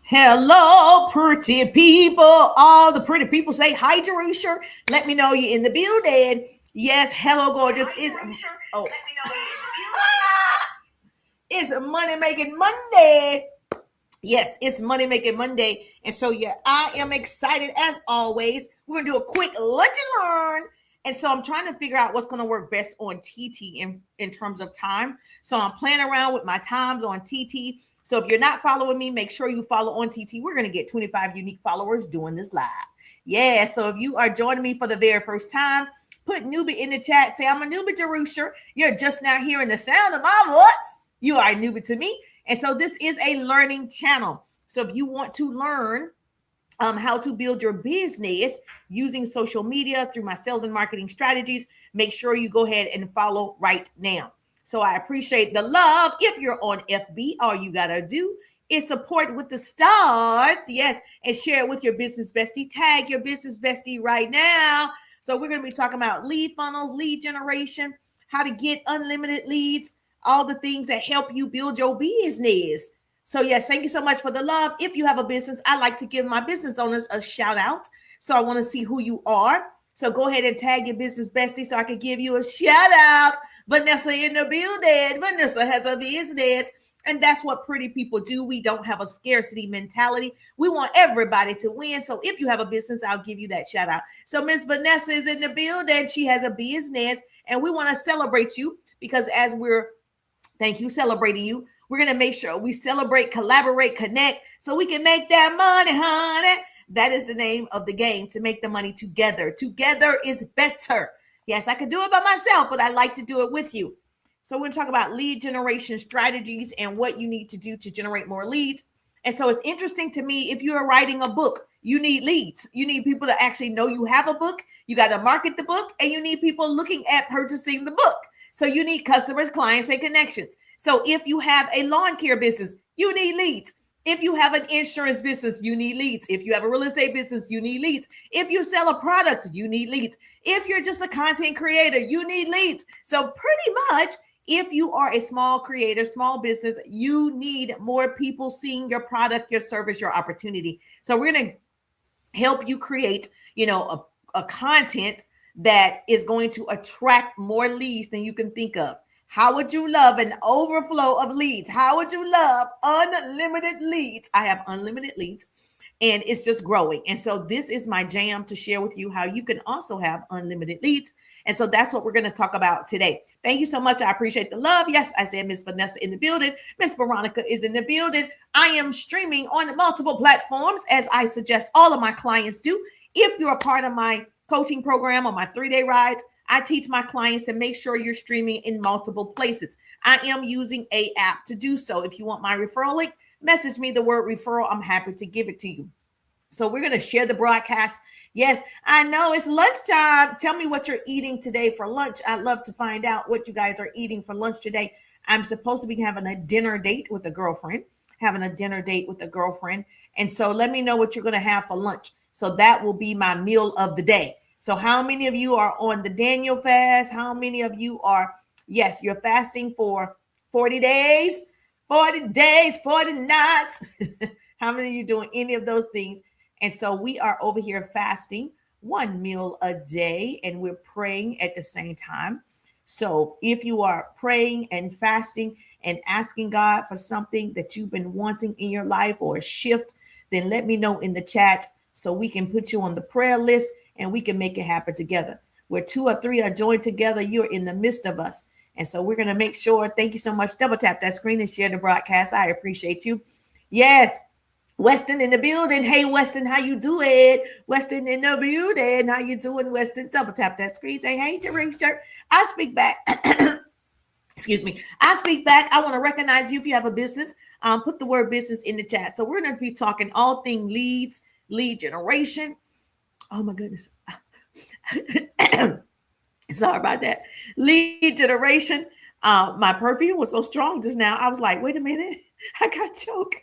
Hello, pretty people. All the pretty people say hi, Jerusha. Let me know you're in the building. Yes, hello, gorgeous. Oh, it's Money Making Monday. Yes, it's Money Making Monday. And so, yeah, I am excited as always. We're going to do a quick lunch and learn. And so I'm trying to figure out what's going to work best on TT in terms of time. So I'm playing around with my times on TT. So if you're not following me, make sure you follow on TT. We're going to get 25 unique followers doing this live. Yeah, so if you are joining me for the very first time, put newbie in the chat. Say, I'm a newbie, Jerusha. You're just now hearing the sound of my voice. You are a newbie to me. And so this is a learning channel. So if you want to learn how to build your business using social media through my sales and marketing strategies, make sure you go ahead and follow right now. So I appreciate the love. If you're on FB, all you got to do is support with the stars. Yes. And share it with your business bestie. Tag your business bestie right now. So we're going to be talking about lead funnels, lead generation, how to get unlimited leads, all the things that help you build your business. So yes, thank you so much for the love. If you have a business, I like to give my business owners a shout out. So I want to see who you are. So go ahead and tag your business bestie so I can give you a shout out. Vanessa in the building. Vanessa has a business. And that's what pretty people do. We don't have a scarcity mentality. We want everybody to win. So if you have a business, I'll give you that shout out. So Miss Vanessa is in the building. She has a business and we want to celebrate you because as we're, thank you, celebrating you, we're going to make sure we celebrate, collaborate, connect so we can make that money, honey. That is the name of the game, to make the money together. Together is better. Yes, I could do it by myself, but I like to do it with you. So we're going to talk about lead generation strategies and what you need to do to generate more leads. And so it's interesting to me, if you're writing a book, you need leads. You need people to actually know you have a book. You got to market the book, and you need people looking at purchasing the book. So you need customers, clients, and connections. So if you have a lawn care business, you need leads. If you have an insurance business, you need leads. If you have a real estate business, you need leads. If you sell a product, you need leads. If you're just a content creator, you need leads. So pretty much, if you are a small creator, small business, you need more people seeing your product, your service, your opportunity. So we're going to help you create, a content that is going to attract more leads than you can think of. How would you love an overflow of leads? How would you love unlimited leads? I have unlimited leads and it's just growing. And so this is my jam to share with you how you can also have unlimited leads. And so that's what we're going to talk about today. Thank you so much. I appreciate the love. Yes, I said Miss Vanessa in the building. Miss Veronica is in the building. I am streaming on multiple platforms, as I suggest all of my clients do. If you're a part of my coaching program or my 3-day rides, I teach my clients to make sure you're streaming in multiple places. I am using an app to do so. If you want my referral link, message me the word referral. I'm happy to give it to you. So we're going to share the broadcast. Yes, I know it's lunchtime. Tell me what you're eating today for lunch. I'd love to find out what you guys are eating for lunch today. I'm supposed to be having a dinner date with a girlfriend, And so let me know what you're going to have for lunch. So that will be my meal of the day. So how many of you are on the Daniel fast? How many of you are, yes, you're fasting for 40 days, 40 nights. How many of you doing any of those things? And so we are over here fasting one meal a day and we're praying at the same time. So if you are praying and fasting and asking God for something that you've been wanting in your life or a shift, then let me know in the chat so we can put you on the prayer list and we can make it happen together. Where 2 or 3 are joined together, you're in the midst of us. And so we're going to make sure, thank you so much. Double tap that screen and share the broadcast. I appreciate you. Yes. Weston in the building. Hey, Weston, how you doing? Weston in the building. How you doing, Weston? Double tap that screen. Say, hey, Jerusha. I speak back. Excuse me. I speak back. I want to recognize you if you have a business. Put the word business in the chat. So we're going to be talking all things leads, lead generation. Oh, my goodness. Sorry about that. Lead generation. My perfume was so strong just now. I was like, wait a minute. I got choked.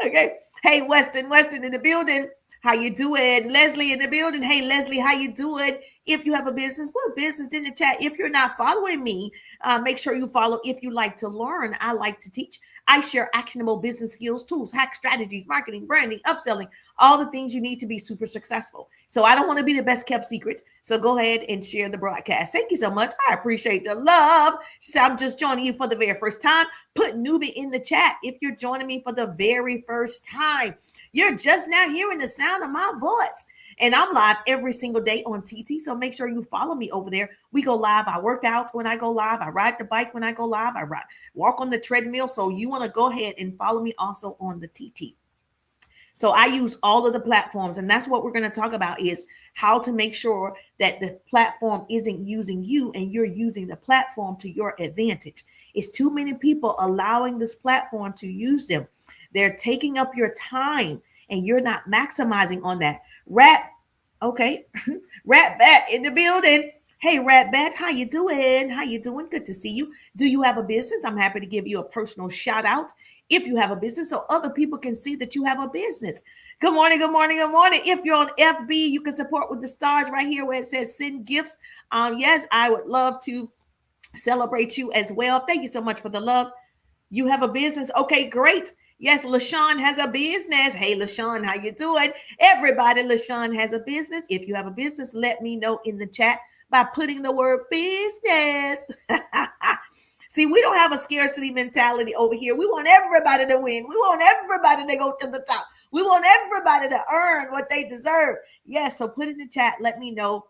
Okay. Hey, Weston in the building. How you doing? Leslie in the building. Hey, Leslie, how you doing? If you have a business, put business in the chat. If you're not following me, make sure you follow. If you like to learn, I like to teach. I share actionable business skills, tools, hack strategies, marketing, branding, upselling, all the things you need to be super successful. So I don't want to be the best kept secret. So go ahead and share the broadcast. Thank you so much. I appreciate the love. So I'm just joining you for the very first time. Put newbie in the chat if you're joining me for the very first time. You're just now hearing the sound of my voice. And I'm live every single day on TT. So make sure you follow me over there. We go live. I work out when I go live. I ride the bike when I go live. Walk on the treadmill. So you want to go ahead and follow me also on the TT. So I use all of the platforms, and that's what we're going to talk about, is how to make sure that the platform isn't using you and you're using the platform to your advantage. It's too many people allowing this platform to use them. They're taking up your time and you're not maximizing on that. Rat, okay. Rat Bat in the building. Hey, Rat Bat, how you doing? How you doing? Good to see you. Do you have a business? I'm happy to give you a personal shout out if you have a business, so other people can see that you have a business. Good morning, good morning, good morning. If you're on FB, you can support with the stars right here where it says send gifts. Yes, I would love to celebrate you as well. Thank you so much for the love. You have a business. Okay, great. Yes, LaShawn has a business. Hey, LaShawn, how you doing? Everybody, LaShawn has a business. If you have a business, let me know in the chat by putting the word business. See, we don't have a scarcity mentality over here. We want everybody to win. We want everybody to go to the top. We want everybody to earn what they deserve. Yes, so put in the chat. Let me know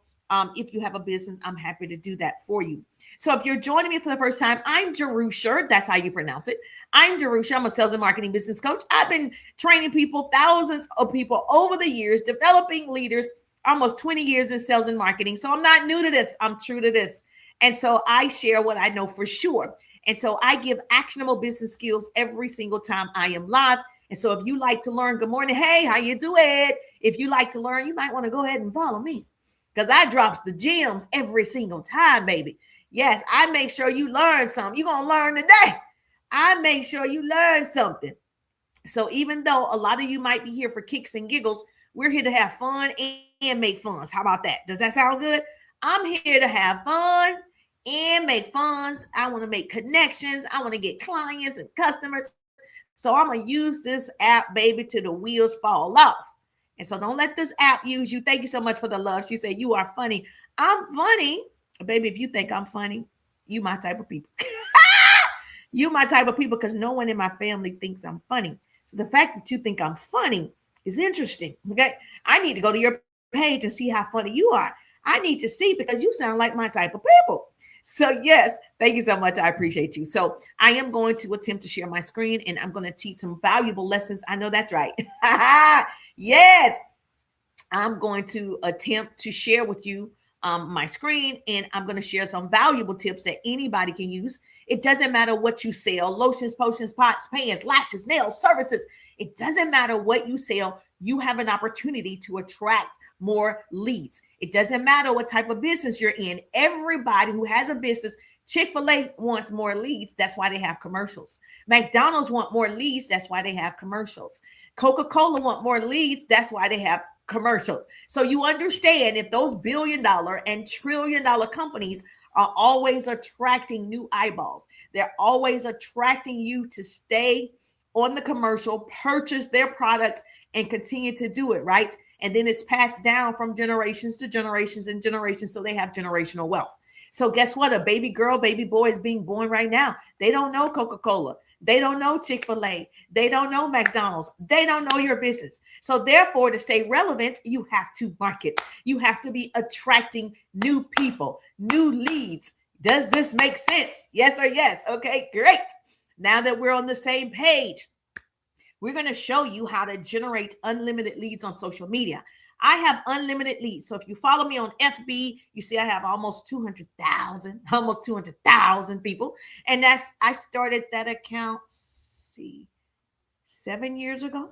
if you have a business. I'm happy to do that for you. So if you're joining me for the first time, I'm Jerusha. That's how you pronounce it. I'm Jerusha. I'm a sales and marketing business coach. I've been training people, thousands of people over the years, developing leaders, almost 20 years in sales and marketing. So I'm not new to this. I'm true to this. And so I share what I know for sure. And so I give actionable business skills every single time I am live. And so if you like to learn, good morning. Hey, how you doing? If you like to learn, you might want to go ahead and follow me because I drops the gems every single time, baby. Yes, I make sure you learn something. You're going to learn today. I make sure you learn something. So even though a lot of you might be here for kicks and giggles, we're here to have fun and make funds. How about that? Does that sound good? I'm here to have fun and make funds. I want to make connections. I want to get clients and customers. So I'm going to use this app, baby, till the wheels fall off. And so don't let this app use you. Thank you so much for the love. She said, you are funny. I'm funny. Baby, if you think I'm funny, you my type of people. You my type of people because no one in my family thinks I'm funny. So the fact that you think I'm funny is interesting. Okay. I need to go to your page and see how funny you are. I need to see because you sound like my type of people. So yes, thank you so much. I appreciate you. So I am going to attempt to share my screen and I'm going to teach some valuable lessons. I know that's right. Yes, I'm going to attempt to share with you my screen and I'm going to share some valuable tips that anybody can use. It doesn't matter what you sell, lotions, potions, pots, pans, lashes, nails, services. It doesn't matter what you sell. You have an opportunity to attract more leads. It doesn't matter what type of business you're in. Everybody who has a business, Chick-fil-A wants more leads. That's why they have commercials. McDonald's want more leads. That's why they have commercials. Coca-Cola want more leads. That's why they have commercials. So you understand if those billion-dollar and trillion-dollar companies are always attracting new eyeballs, they're always attracting you to stay on the commercial, purchase their products, and continue to do it, right? And then it's passed down from generations to generations and generations. So they have generational wealth. So guess what? A baby girl, baby boy is being born right now. They don't know Coca-Cola. They don't know Chick-fil-A. They don't know McDonald's. They don't know your business. So therefore, to stay relevant, you have to market. You have to be attracting new people, new leads. Does this make sense? Yes or yes? Okay, great. Now that we're on the same page, we're going to show you how to generate unlimited leads on social media. I have unlimited leads. So if you follow me on FB, you see I have almost 200,000 people. And I started that account, 7 years ago.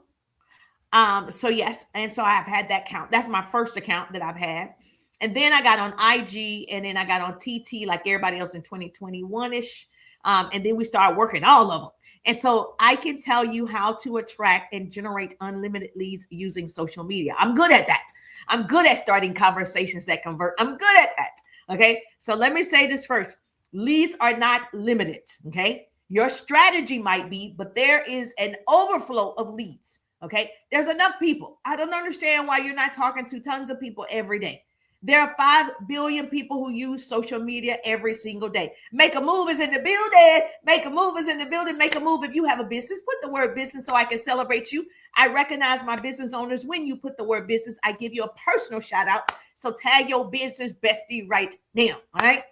So yes. And so I've had that account. That's my first account that I've had. And then I got on IG and then I got on TT like everybody else in 2021-ish. And then we started working all of them. And so I can tell you how to attract and generate unlimited leads using social media. I'm good at that. I'm good at starting conversations that convert. I'm good at that. Okay. So let me say this first. Leads are not limited. Okay. Your strategy might be, but there is an overflow of leads. Okay. There's enough people. I don't understand why you're not talking to tons of people every day. There are 5 billion people who use social media every single day. Make a move is in the building. Make a move is in the building. Make a move if you have a business. Put the word business so I can celebrate you. I recognize my business owners. When you put the word business, I give you a personal shout out. So tag your business bestie right now. All right.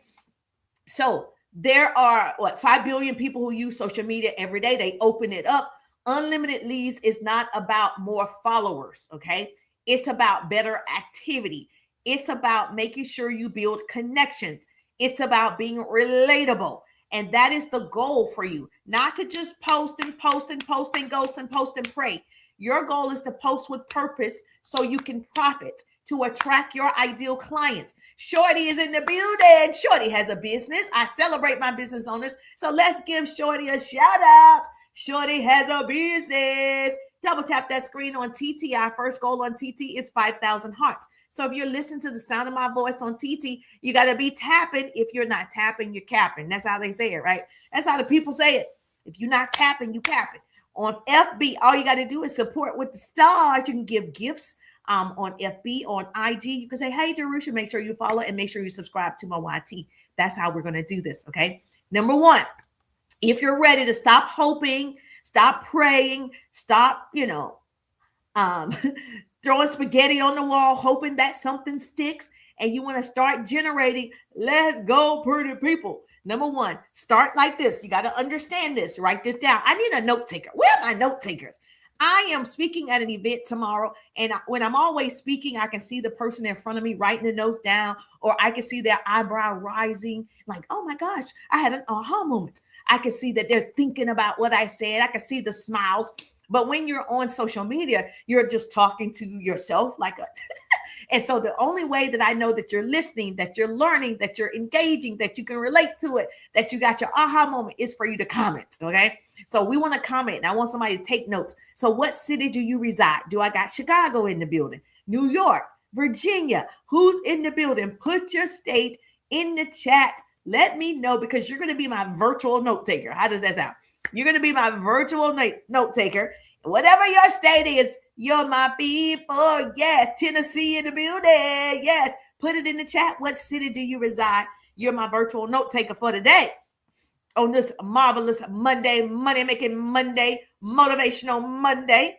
So there are 5 billion people who use social media every day. They open it up. Unlimited leads is not about more followers. Okay. It's about better activity. It's about making sure you build connections. It's about being relatable. And that is the goal for you, not to just post and post and post and ghost and post and pray. Your goal is to post with purpose so you can profit, to attract your ideal client. Shorty is in the building. Shorty has a business. I celebrate my business owners. So let's give Shorty a shout out. Shorty has a business. Double tap that screen on TT. Our first goal on TT is 5,000 hearts. So if you're listening to the sound of my voice on TT, you got to be tapping. If you're not tapping, you're capping. That's how they say it, right? That's how the people say it. If you're not tapping, you capping. On FB, all you got to do is support with the stars. You can give gifts on FB, on IG. You can say, hey, Jerusha, make sure you follow and make sure you subscribe to my YT. That's how we're going to do this, okay? Number one, if you're ready to stop hoping, stop praying, stop, throwing spaghetti on the wall, hoping that something sticks, and you want to start generating, let's go, pretty people. Number one, start like this. You got to understand this. Write this down. I need a note taker. Where are my note takers? I am speaking at an event tomorrow, and when I'm always speaking, I can see the person in front of me writing the notes down, or I can see their eyebrow rising, like, oh my gosh, I had an aha moment. I can see that they're thinking about what I said. I can see the smiles. But when you're on social media, you're just talking to yourself and so the only way that I know that you're listening, that you're learning, that you're engaging, that you can relate to it, that you got your aha moment is for you to comment. Okay. So we want to comment, and I want somebody to take notes. So what city do you reside? Do I got Chicago in the building? New York, Virginia? Who's in the building? Put your state in the chat. Let me know, because you're going to be my virtual note taker. How does that sound? You're going to be my virtual note taker. Whatever your state is, you're my people. Yes. Tennessee in the building. Yes. Put it in the chat. What city do you reside? You're my virtual note taker for today on this marvelous Monday, Money Making Monday, Motivational Monday.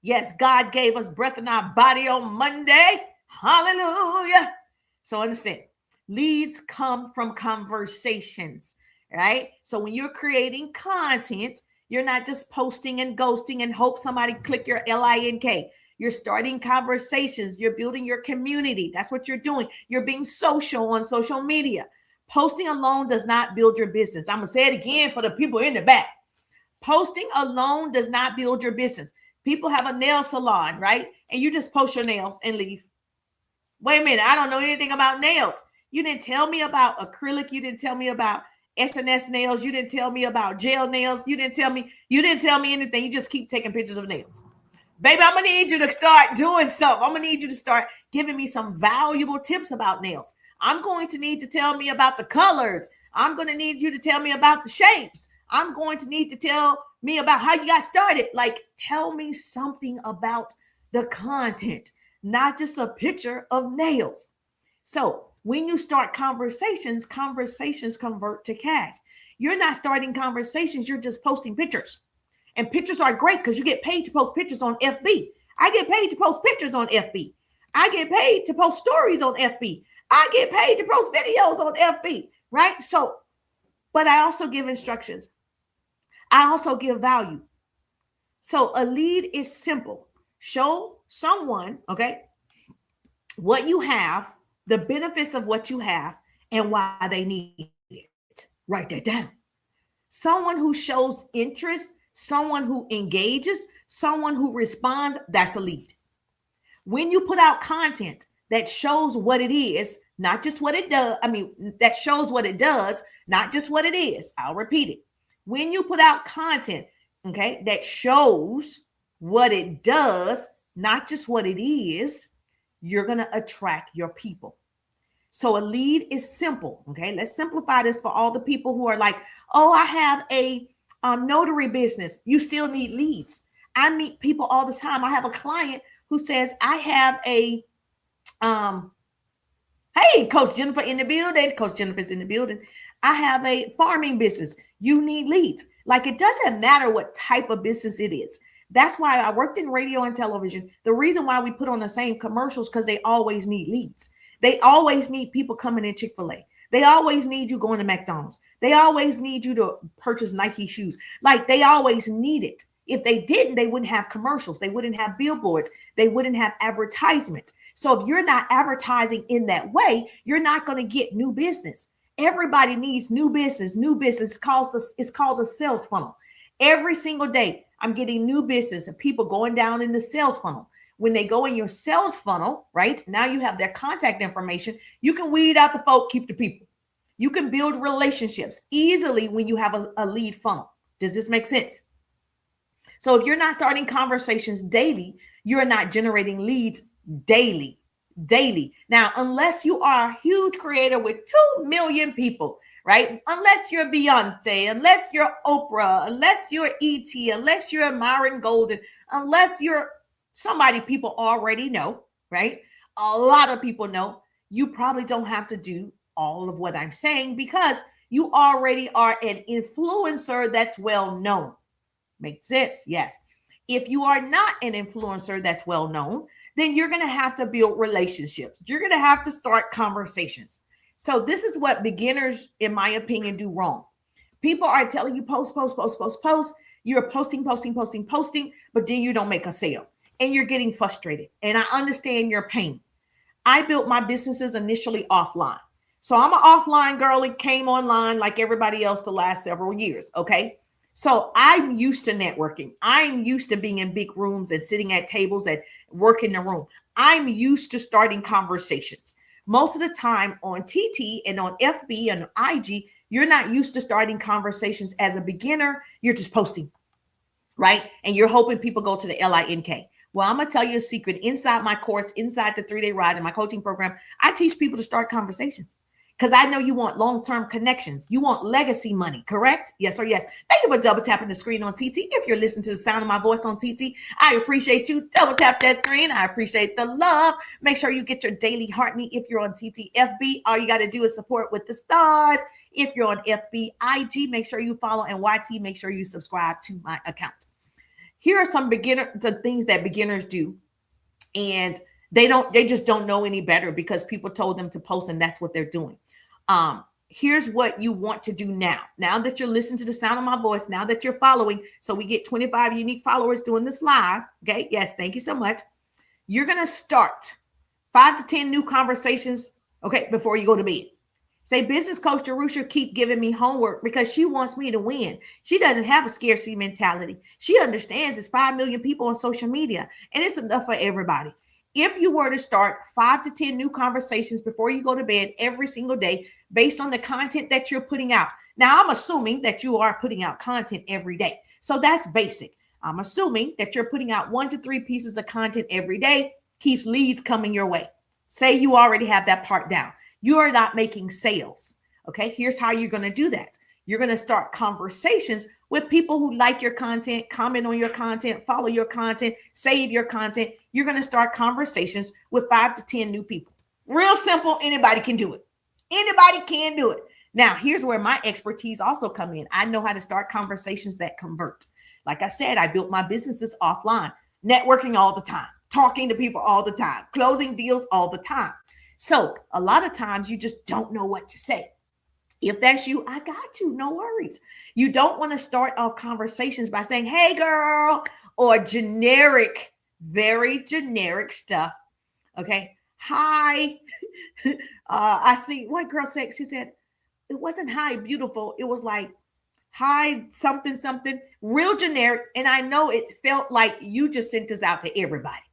Yes, God gave us breath in our body on Monday. Hallelujah. So understand, leads come from conversations, right? So when you're creating content, you're not just posting and ghosting and hope somebody click your LINK. You're starting conversations. You're building your community. That's what you're doing. You're being social on social media. Posting alone does not build your business. I'm going to say it again for the people in the back. Posting alone does not build your business. People have a nail salon, right? And you just post your nails and leave. Wait a minute. I don't know anything about nails. You didn't tell me about acrylic. You didn't tell me about SNS nails. You didn't tell me about gel nails. You didn't tell me anything. You just keep taking pictures of nails. Baby, I'm going to need you to start doing something. I'm going to need you to start giving me some valuable tips about nails. I'm going to need to tell me about the colors. I'm going to need you to tell me about the shapes. I'm going to need to tell me about how you got started. Like, tell me something about the content, not just a picture of nails. So when you start conversations convert to cash. You're not starting conversations. You're just posting pictures. And pictures are great because you get paid to post pictures on FB. I get paid to post pictures on FB. I get paid to post stories on FB. I get paid to post videos on FB, right? So, but I also give instructions. I also give value. So a lead is simple. Show someone, okay, what you have, the benefits of what you have, and why they need it. Write that down. Someone who shows interest, someone who engages, someone who responds, that's a lead. When you put out content that shows what it is, not just what it does, that shows what it does, not just what it is. I'll repeat it. When you put out content, okay, that shows what it does, not just what it is, you're going to attract your people. So a lead is simple. Okay, let's simplify this for all the people who are like, oh, I have a notary business. You still need leads. I meet people all the time. I have a client who says, I have a um, hey, Coach Jennifer in the building. Coach Jennifer's in the building. I have a farming business. You need leads. Like, it doesn't matter what type of business it is. That's why I worked in radio and television. The reason why we put on the same commercials, because they always need leads. They always need people coming in Chick-fil-A. They always need you going to McDonald's. They always need you to purchase Nike shoes. Like, they always need it. If they didn't, they wouldn't have commercials. They wouldn't have billboards. They wouldn't have advertisements. So if you're not advertising in that way, you're not going to get new business. Everybody needs new business. New business it's called a sales funnel. Every single day, I'm getting new business and people going down in the sales funnel. When they go in your sales funnel, right? Now you have their contact information. You can weed out the folk, keep the people. You can build relationships easily when you have a lead funnel. Does this make sense? So if you're not starting conversations daily, you're not generating leads daily. Now, unless you are a huge creator with 2 million people, right? Unless you're Beyonce, unless you're Oprah, unless you're E.T., unless you're Myron Golden, unless you're somebody people already know, right? A lot of people know. You probably don't have to do all of what I'm saying because you already are an influencer that's well known. Makes sense? Yes. If you are not an influencer that's well known, then you're going to have to build relationships. You're going to have to start conversations. So this is what beginners, in my opinion, do wrong. People are telling you post. You're posting, but then you don't make a sale and you're getting frustrated. And I understand your pain. I built my businesses initially offline. So I'm an offline girl. It came online like everybody else the last several years. Okay. So I'm used to networking. I'm used to being in big rooms and sitting at tables and work in the room. I'm used to starting conversations. Most of the time on TT and on FB and IG, you're not used to starting conversations as a beginner. You're just posting, right? And you're hoping people go to the LINK. Well, I'm going to tell you a secret. Inside my course, inside the 3-day ride in my coaching program, I teach people to start conversations. Because I know you want long-term connections. You want legacy money, correct? Yes or yes. Thank you for double tapping the screen on TT. If you're listening to the sound of my voice on TT, I appreciate you. Double tap that screen. I appreciate the love. Make sure you get your daily heart meet. If you're on TT FB, all you got to do is support with the stars. If you're on FB IG, make sure you follow, and YT, make sure you subscribe to my account. Here are some things that beginners do. And they just don't know any better because people told them to post and that's what they're doing. Here's what you want to do now. Now that you're listening to the sound of my voice, now that you're following, so we get 25 unique followers doing this live. Okay. Yes. Thank you so much. You're going to start 5 to 10 new conversations. Okay. Before you go to bed, say, business coach Jerusha keep giving me homework because she wants me to win. She doesn't have a scarcity mentality. She understands it's 5 million people on social media and it's enough for everybody. If you were to start 5 to 10 new conversations before you go to bed every single day, based on the content that you're putting out. Now, I'm assuming that you are putting out content every day. So that's basic. I'm assuming that you're putting out 1 to 3 pieces of content every day, keeps leads coming your way. Say you already have that part down. You are not making sales. Okay, here's how you're going to do that. You're going to start conversations with people who like your content, comment on your content, follow your content, save your content. You're going to start conversations with 5 to 10 new people. Real simple. Anybody can do it. Anybody can do it. Now, here's where my expertise also come in. I know how to start conversations that convert. Like I said, I built my businesses offline, networking all the time, talking to people all the time, closing deals all the time. So a lot of times you just don't know what to say. If that's you, I got you. No worries. You don't want to start off conversations by saying, hey, girl, or generic, very generic stuff. Okay. Hi. I see one girl said, she said, it wasn't hi, beautiful. It was like, hi, something, real generic. And I know it felt like you just sent this out to everybody.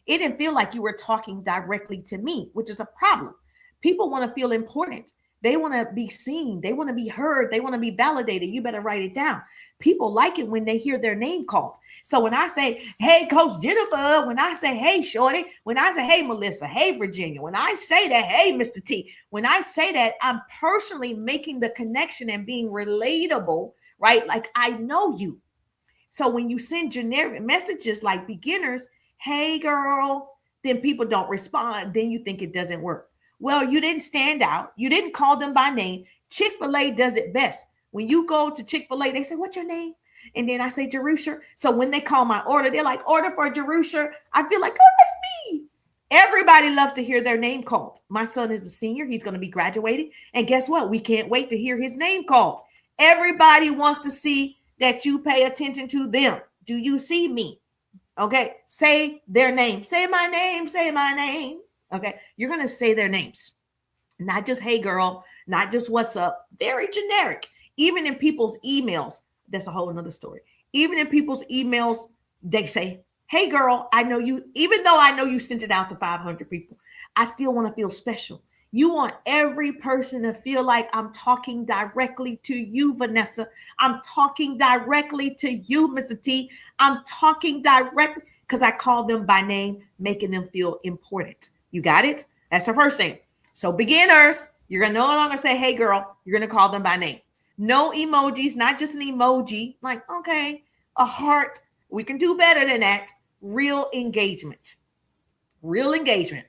It didn't feel like you were talking directly to me, which is a problem. People want to feel important. They want to be seen. They want to be heard. They want to be validated. You better write it down. People like it when they hear their name called. So when I say, hey, Coach Jennifer, when I say, hey, Shorty, when I say, hey, Melissa, hey, Virginia, when I say that, hey, Mr. T, when I say that, I'm personally making the connection and being relatable, right? Like I know you. So when you send generic messages like beginners, hey, girl, then people don't respond. Then you think it doesn't work. Well, you didn't stand out. You didn't call them by name. Chick-fil-A does it best. When you go to Chick-fil-A, they say, what's your name? And then I say, Jerusha. So when they call my order, they're like, order for Jerusha. I feel like, oh, that's me. Everybody loves to hear their name called. My son is a senior. He's going to be graduating. And guess what? We can't wait to hear his name called. Everybody wants to see that you pay attention to them. Do you see me? Okay. Say their name. Say my name. Say my name. Okay. You're going to say their names. Not just, hey, girl. Not just what's up. Very generic. Even in people's emails, that's a whole nother story. Even in people's emails, they say, hey, girl, I know you, even though I know you sent it out to 500 people, I still want to feel special. You want every person to feel like I'm talking directly to you, Vanessa. I'm talking directly to you, Mr. T. I'm talking directly because I call them by name, making them feel important. You got it? That's the first thing. So beginners, you're going to no longer say, hey, girl, you're going to call them by name. No emojis, not just an emoji. Like, okay, a heart. We can do better than that. Real engagement. Real engagement.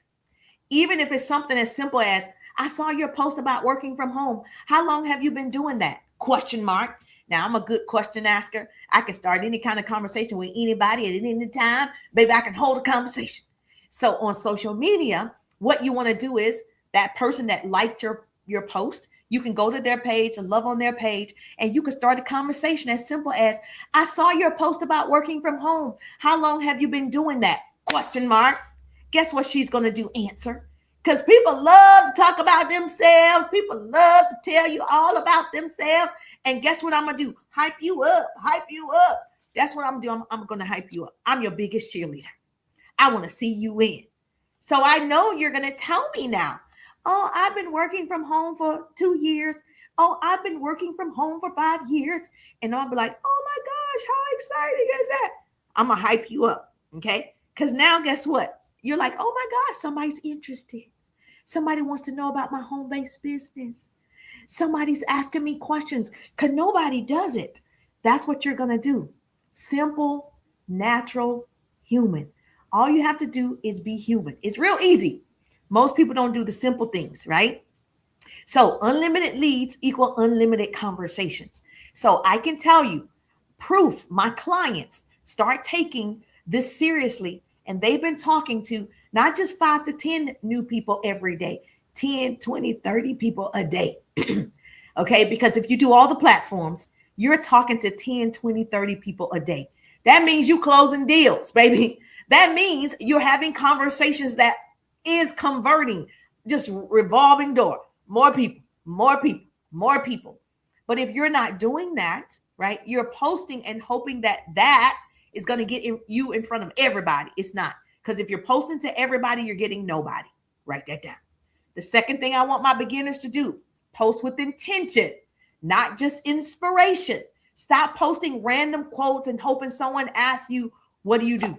Even if it's something as simple as, I saw your post about working from home. How long have you been doing that? Question mark. Now, I'm a good question asker. I can start any kind of conversation with anybody at any time. Baby, I can hold a conversation. So on social media, what you want to do is that person that liked your post, you can go to their page and love on their page, and you can start a conversation as simple as, I saw your post about working from home. How long have you been doing that? Question mark. Guess what she's going to do? Answer. Because people love to talk about themselves. People love to tell you all about themselves. And guess what I'm going to do? Hype you up. Hype you up. That's what I'm doing. I'm going to hype you up. I'm your biggest cheerleader. I want to see you win. So I know you're going to tell me now. Oh, I've been working from home for 2 years. Oh, I've been working from home for 5 years. And I'll be like, oh my gosh, how exciting is that? I'm going to hype you up. Okay. Because now guess what? You're like, oh my gosh, somebody's interested. Somebody wants to know about my home-based business. Somebody's asking me questions because nobody does it. That's what you're going to do. Simple, natural, human. All you have to do is be human. It's real easy. Most people don't do the simple things, right? So unlimited leads equal unlimited conversations. So I can tell you, proof, my clients start taking this seriously, and they've been talking to not just 5 to 10 new people every day, 10, 20, 30 people a day. Okay, because if you do all the platforms, you're talking to 10, 20, 30 people a day. That means you closing deals, baby. That means you're having conversations that is converting, just revolving door, more people, more people, more people. But if you're not doing that, right, you're posting and hoping that that is going to get you in front of everybody. It's not. Because if you're posting to everybody, you're getting nobody. Write that down. The second thing I want my beginners to do, post with intention, not just inspiration. Stop posting random quotes and hoping someone asks you, what do?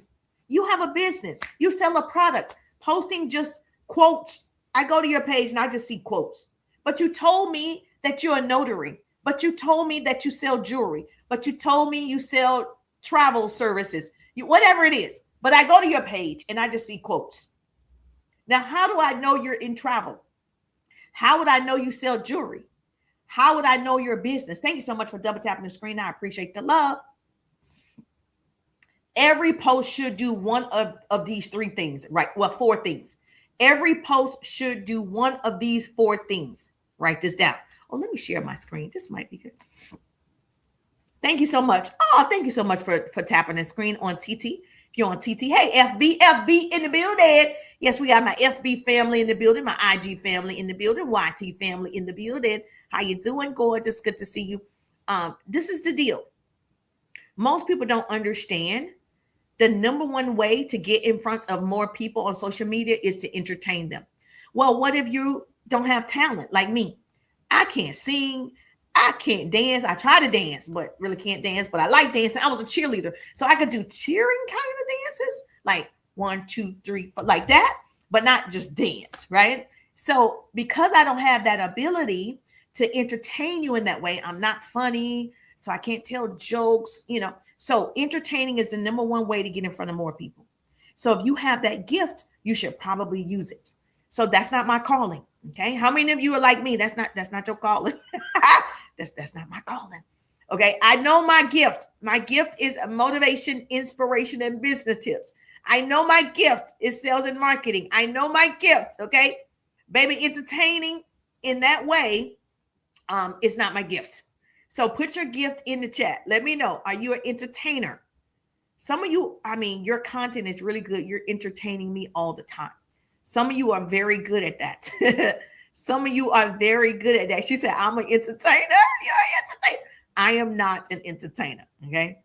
You have a business. You sell a product. Posting just quotes. I go to your page and I just see quotes. But you told me that you're a notary. But you told me that you sell jewelry. But you told me you sell travel services. Whatever it is. But I go to your page and I just see quotes. Now, how do I know you're in travel? How would I know you sell jewelry? How would I know your business? Thank you so much for double tapping the screen. I appreciate the love. Every post should do one of these 3 things, right? Well, 4 things. Every post should do one of these 4 things. Write this down. Oh, let me share my screen. This might be good. Thank you so much. Oh, thank you so much for tapping the screen on TT. If you're on TT, hey, FB in the building. Yes, we got my FB family in the building, my IG family in the building, YT family in the building. How you doing, gorgeous? Good to see you. This is the deal. Most people don't understand the number one way to get in front of more people on social media is to entertain them. Well, what if you don't have talent like me? I can't sing. I can't dance. I try to dance, but really can't dance. But I like dancing. I was a cheerleader, so I could do cheering kind of dances, like 1, 2, 3, like that, but not just dance, right? So because I don't have that ability to entertain you in that way, I'm not funny, so I can't tell jokes, So entertaining is the number one way to get in front of more people. So if you have that gift, you should probably use it. So that's not my calling. Okay. How many of you are like me? That's not your calling. that's not my calling. Okay. I know my gift. My gift is motivation, inspiration, and business tips. I know my gift is sales and marketing. I know my gift. Okay. Baby, entertaining in that way, it's not my gift. So put your gift in the chat. Let me know. Are you an entertainer? Some of you, your content is really good. You're entertaining me all the time. Some of you are very good at that. Some of you are very good at that. She said, I'm an entertainer. You're an entertainer. I am not an entertainer. Okay.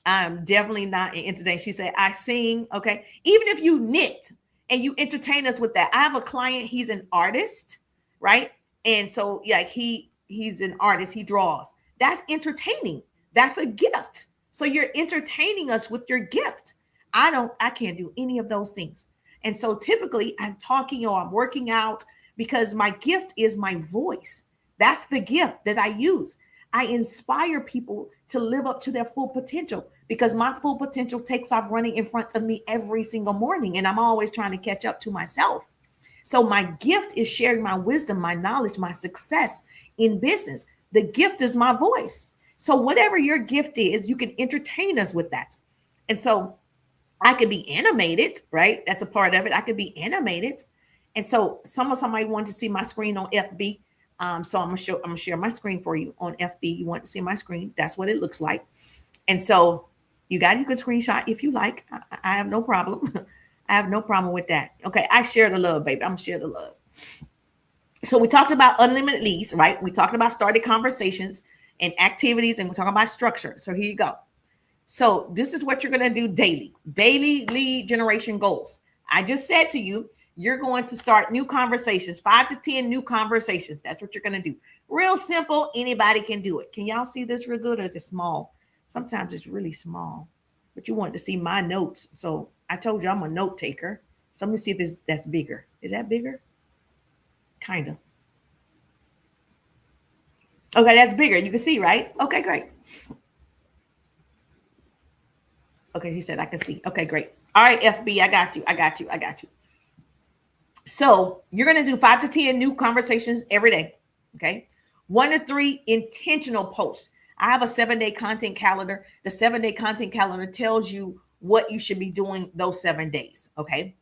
I'm definitely not an entertainer. She said, I sing. Okay. Even if you knit and you entertain us with that. I have a client, he's an artist, right? And so like he's an artist, he draws. That's entertaining. That's a gift. So you're entertaining us with your gift. I can't do any of those things. And so typically I'm talking or I'm working out because my gift is my voice. That's the gift that I use. I inspire people to live up to their full potential because my full potential takes off running in front of me every single morning. And I'm always trying to catch up to myself. So my gift is sharing my wisdom, my knowledge, my success in business. The gift is my voice. So whatever your gift is, you can entertain us with that. And so I could be animated, right? That's a part of it. I could be animated. And so somebody wanted to see my screen on FB. So I'm gonna share my screen for you on FB. You want to see my screen? That's what it looks like. And so you can screenshot if you like. I have no problem. I have no problem with that. Okay, I share the love, baby. I'm gonna share the love. So we talked about unlimited leads, right? We talked about started conversations and activities, and we're talking about structure. So here you go. So this is what you're going to do daily lead generation goals. I just said to you, you're going to start new conversations, 5 to 10 new conversations. That's what you're going to do. Real simple. Anybody can do it. Can y'all see this real good, or is it small? Sometimes it's really small, but you want to see my notes. So I told you I'm a note taker. So let me see if that's bigger. Is that bigger? Kind of. Okay, that's bigger. You can see, right? Okay, great. Okay, she said I can see. Okay, great. All right, FB, I got you. So you're going to do 5 to 10 new conversations every day. Okay. 1 to 3 intentional posts. I have a 7-day content calendar. The 7-day content calendar tells you what you should be doing those 7 days. Okay.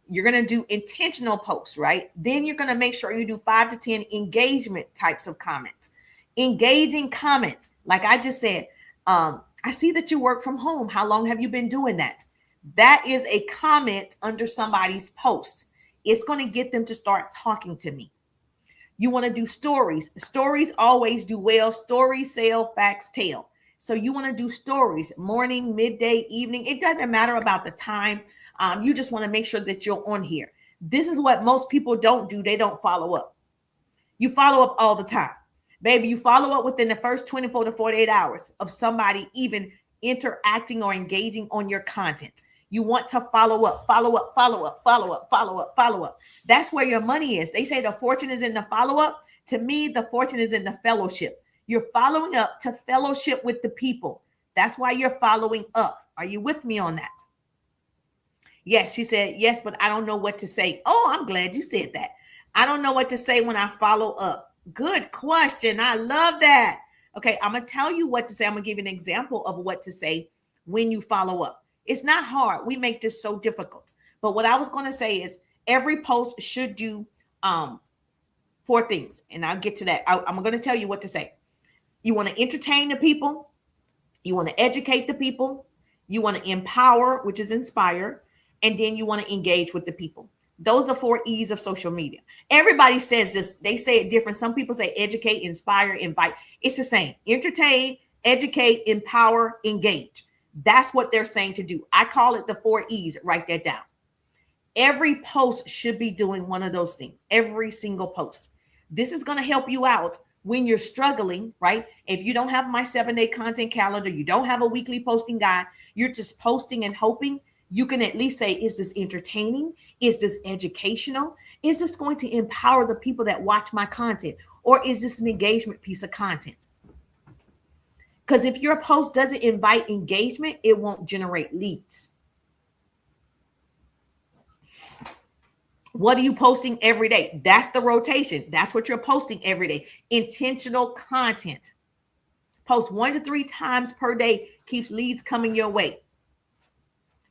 You're going to do intentional posts, right? Then you're going to make sure you do 5 to 10 engagement types of comments. Engaging comments. Like I just said, I see that you work from home. How long have you been doing that? That is a comment under somebody's post. It's going to get them to start talking to me. You want to do stories. Stories always do well. Stories sell, facts tell. So you want to do stories, morning, midday, evening. It doesn't matter about the time. You just want to make sure that you're on here. This is what most people don't do. They don't follow up. You follow up all the time. Baby, you follow up within the first 24 to 48 hours of somebody even interacting or engaging on your content. You want to follow up. That's where your money is. They say the fortune is in the follow-up. To me, the fortune is in the fellowship. You're following up to fellowship with the people. That's why you're following up. Are you with me on that? Yes, she said, yes, but I don't know what to say. Oh, I'm glad you said that. I don't know what to say when I follow up. Good question. I love that. Okay, I'm going to tell you what to say. I'm going to give you an example of what to say when you follow up. It's not hard. We make this so difficult. But what I was going to say is every post should do 4 things. And I'll get to that. I'm going to tell you what to say. You want to entertain the people. You want to educate the people. You want to empower, which is inspire. And then you want to engage with the people. Those are 4 E's of social media. Everybody says this. They say it different. Some people say educate, inspire, invite. It's the same. Entertain, educate, empower, engage. That's what they're saying to do. I call it the 4 E's. Write that down. Every post should be doing one of those things. Every single post. This is going to help you out when you're struggling, right? If you don't have my 7-day content calendar, you don't have a weekly posting guide, you're just posting and hoping, you can at least say, is this entertaining? Is this educational? Is this going to empower the people that watch my content? Or is this an engagement piece of content? Because if your post doesn't invite engagement, it won't generate leads. What are you posting every day? That's the rotation. That's what you're posting every day. Intentional content. Post 1 to 3 times per day keeps leads coming your way.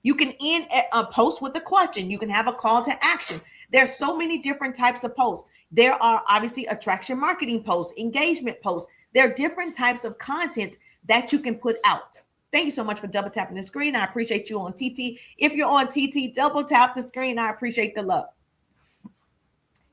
You can end a post with a question. You can have a call to action. There's so many different types of posts. There are obviously attraction marketing posts, engagement posts. There are different types of content that you can put out. Thank you so much for double tapping the screen. I appreciate you on TT. If you're on TT, double tap the screen. I appreciate the love.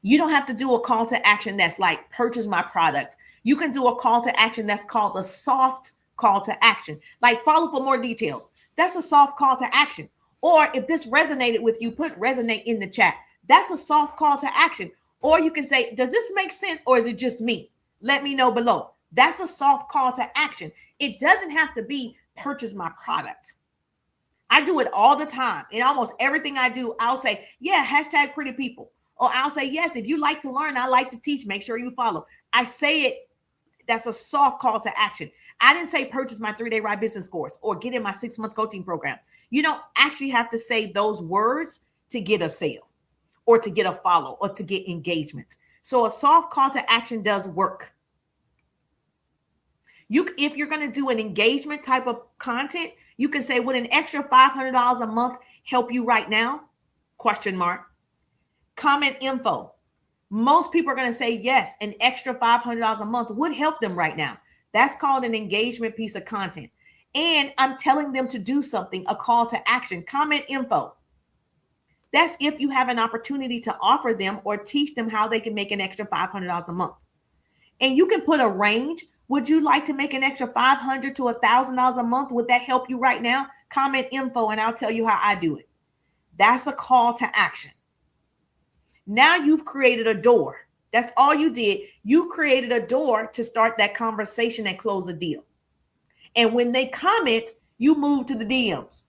You don't have to do a call to action that's like purchase my product. You can do a call to action that's called a soft call to action, like follow for more details. That's a soft call to action. Or if this resonated with you, put resonate in the chat. That's a soft call to action. Or you can say, does this make sense or is it just me? Let me know below. That's a soft call to action. It doesn't have to be purchase my product. I do it all the time. In almost everything I do, I'll say, yeah, hashtag pretty people. Or I'll say, yes, if you like to learn, I like to teach, make sure you follow. I say it. That's a soft call to action. I didn't say purchase my 3-day Ride business course or get in my 6-month coaching program. You don't actually have to say those words to get a sale or to get a follow or to get engagement. So a soft call to action does work. If you're going to do an engagement type of content, you can say, would an extra $500 a month help you right now? Question mark. Comment info. Most people are going to say yes, an extra $500 a month would help them right now. That's called an engagement piece of content. And I'm telling them to do something, a call to action. Comment info. That's if you have an opportunity to offer them or teach them how they can make an extra $500 a month. And you can put a range. Would you like to make an extra $500 to $1,000 a month? Would that help you right now? Comment info and I'll tell you how I do it. That's a call to action. Now you've created a door. That's all you did. You created a door to start that conversation and close the deal. And when they comment, you move to the DMs.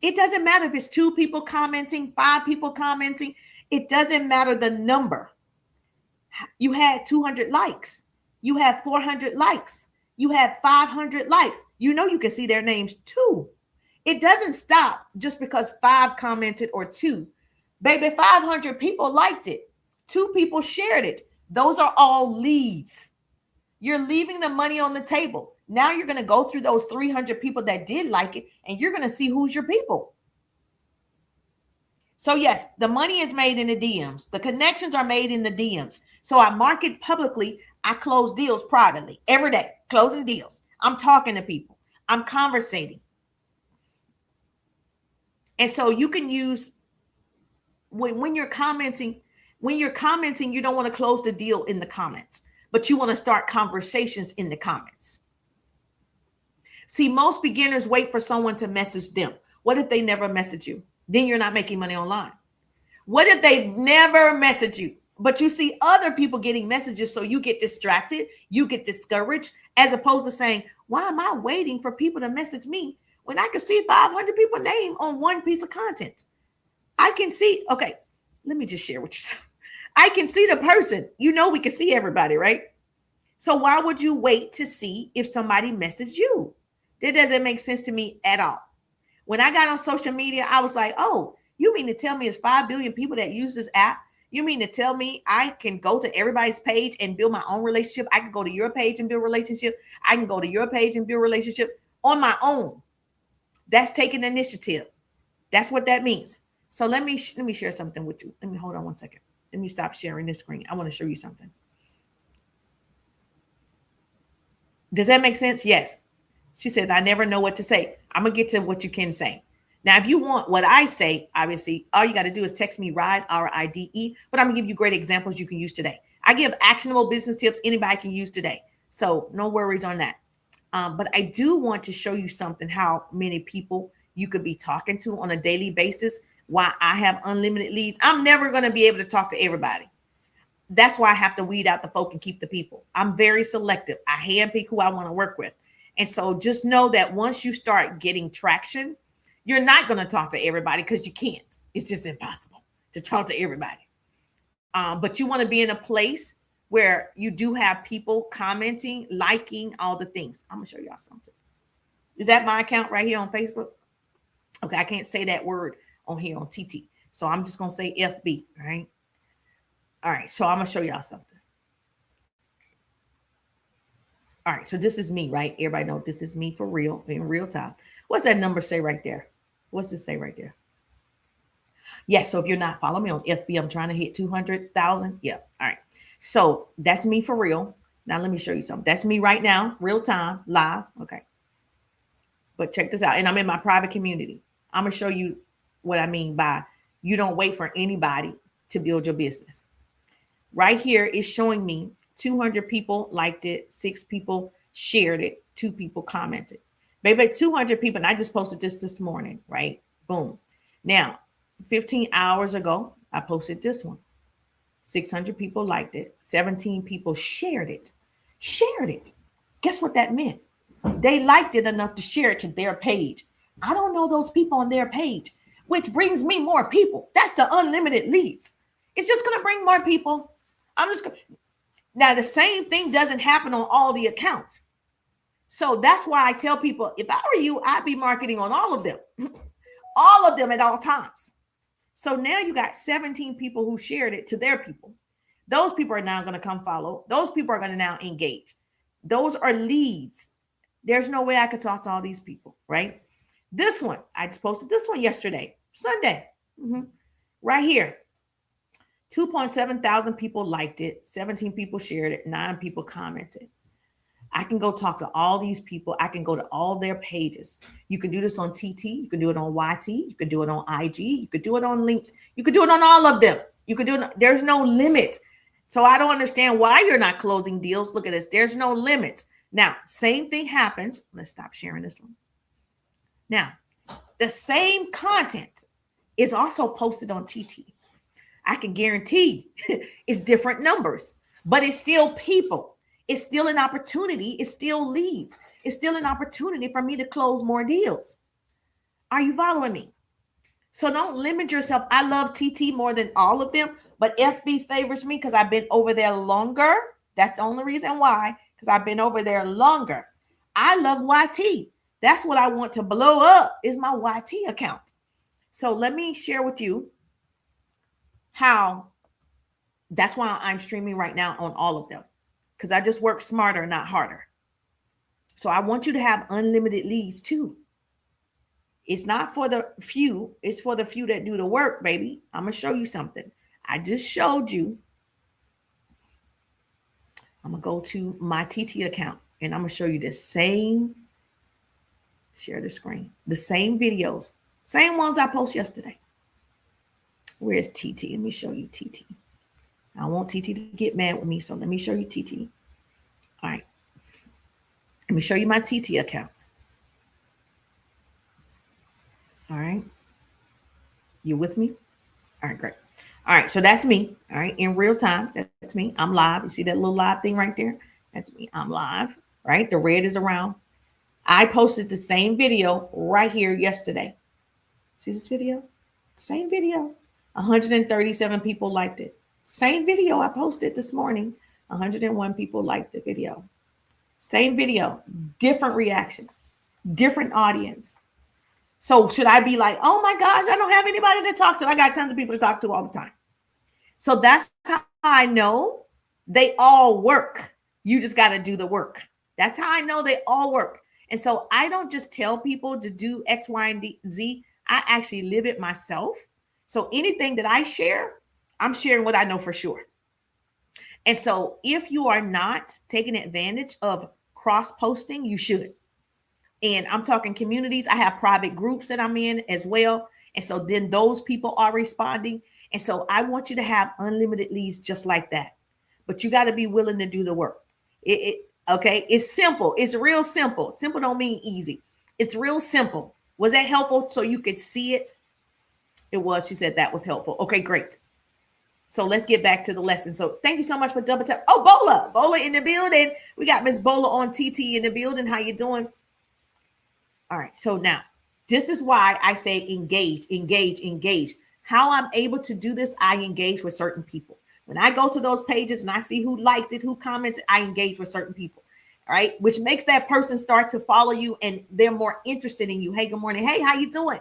It doesn't matter if it's 2 people commenting, 5 people commenting. It doesn't matter the number. You had 200 likes. You had 400 likes. You had 500 likes. You know you can see their names too. It doesn't stop just because 5 commented or 2. Baby, 500 people liked it. 2 people shared it. Those are all leads. You're leaving the money on the table. Now you're going to go through those 300 people that did like it, and you're going to see who's your people. So yes, the money is made in the DMs. The connections are made in the DMs. So I market publicly. I close deals privately every day, closing deals. I'm talking to people. I'm conversating. And so you can use when you're commenting, you don't want to close the deal in the comments, but you want to start conversations in the comments. See, most beginners wait for someone to message them. What if they never message you? Then you're not making money online. What if they never message you, but you see other people getting messages, so you get distracted, you get discouraged, as opposed to saying, why am I waiting for people to message me when I can see 500 people's name on one piece of content? I can see, okay, let me just share with you. I can see the person. You know, we can see everybody, right? So why would you wait to see if somebody messaged you? That doesn't make sense to me at all. When I got on social media, I was like, oh, you mean to tell me it's 5 billion people that use this app? You mean to tell me I can go to everybody's page and build my own relationship? I can go to your page and build a relationship. I can go to your page and build a relationship on my own. That's taking initiative. That's what that means. So let me share something with you. Let me hold on one second. Let me stop sharing this screen. I want to show you something. Does that make sense? Yes. She said, I never know what to say. I'm going to get to what you can say. Now, if you want what I say, obviously, all you got to do is text me RIDE, RIDE, but I'm going to give you great examples you can use today. I give actionable business tips anybody can use today. So no worries on that. But I do want to show you something, how many people you could be talking to on a daily basis. Why I have unlimited leads. I'm never going to be able to talk to everybody. that's why I have to weed out the folk and keep the people. I'm very selective. I handpick who I want to work with. And so just know that once you start getting traction, you're not going to talk to everybody because you can't. It's just impossible to talk to everybody. But you want to be in a place where you do have people commenting, liking, all the things. I'm going to show y'all something. Is that my account right here on Facebook? Okay, I can't say that word on here on TT. So I'm just going to say FB, right? All right, so I'm going to show y'all something. All right, so this is me, right? Everybody know this is me for real, in real time. What's that number say right there? What's this say right there? Yes, so if you're not following me on FB, I'm trying to hit 200,000. Yeah, all right. So that's me for real. Now let me show you something. That's me right now, real time, live. Okay. But check this out. And I'm in my private community. I'm going to show you what I mean by you don't wait for anybody to build your business. Right here is showing me 200 people liked it, 6 people shared it, 2 people commented. Maybe 200 people, and I just posted this morning, right? Boom. Now, 15 hours ago, I posted this one. 600 people liked it, 17 people shared it. Shared it. Guess what that meant? They liked it enough to share it to their page. I don't know those people on their page, which brings me more people. That's the unlimited leads. It's just going to bring more people. Now, the same thing doesn't happen on all the accounts. So that's why I tell people, if I were you, I'd be marketing on all of them, all of them at all times. So now you got 17 people who shared it to their people. Those people are now going to come follow. Those people are going to now engage. Those are leads. There's no way I could talk to all these people, right? This one, I just posted this one yesterday, Sunday, right here. 2.7 thousand people liked it. 17 people shared it. 9 people commented. I can go talk to all these people. I can go to all their pages. You can do this on TT. You can do it on YT. You can do it on IG. You could do it on LinkedIn. You could do it on all of them. You could do it. There's no limit. So I don't understand why you're not closing deals. Look at this. There's no limits. Now, same thing happens. Let's stop sharing this one. Now, the same content is also posted on TT. I can guarantee it's different numbers, but it's still people. It's still an opportunity. It's still leads. It's still an opportunity for me to close more deals. Are you following me? So don't limit yourself. I love TT more than all of them, but FB favors me because I've been over there longer. That's the only reason why, because I've been over there longer. I love YT. That's what I want to blow up is my YT account. So let me share with you how that's why I'm streaming right now on all of them, because I just work smarter, not harder. So I want you to have unlimited leads too. It's not for the few. It's for the few that do the work, baby. I'm going to show you something. I just showed you. I'm going to go to my TT account and I'm going to show you the same. Share the screen. The same videos. Same ones I posted yesterday. Where's TT? Let me show you TT. I want TT to get mad with me, so let me show you TT. All right. Let me show you my TT account. All right. You with me? All right, great. All right, so that's me. All right, in real time. That's me. I'm live. You see that little live thing right there? That's me. I'm live, right? The red is around. I posted the same video right here yesterday. See this video? Same video. 137 people liked it. Same video I posted this morning. 101 people liked the video. Same video, different reaction, different audience. So should I be like, oh my gosh, I don't have anybody to talk to. I got tons of people to talk to all the time. So that's how I know they all work. You just got to do the work. That's how I know they all work. And so I don't just tell people to do X, Y, and Z. I actually live it myself. So anything that I share, I'm sharing what I know for sure. And so if you are not taking advantage of cross-posting, you should. And I'm talking communities. I have private groups that I'm in as well. And so then those people are responding. And so I want you to have unlimited leads just like that. But you got to be willing to do the work. Okay, it's simple. It's real simple. Simple don't mean easy. It's real simple. Was that helpful so you could see it? It was. She said that was helpful. Okay, great. So let's get back to the lesson. So thank you so much for double tap. Oh, Bola in the building. We got Miss Bola on TT in the building. How you doing? All right. So now this is why I say engage, engage, engage. How I'm able to do this, I engage with certain people. When I go to those pages and I see who liked it, who commented, I engage with certain people. All right. Which makes that person start to follow you and they're more interested in you. Hey, good morning. Hey, how you doing?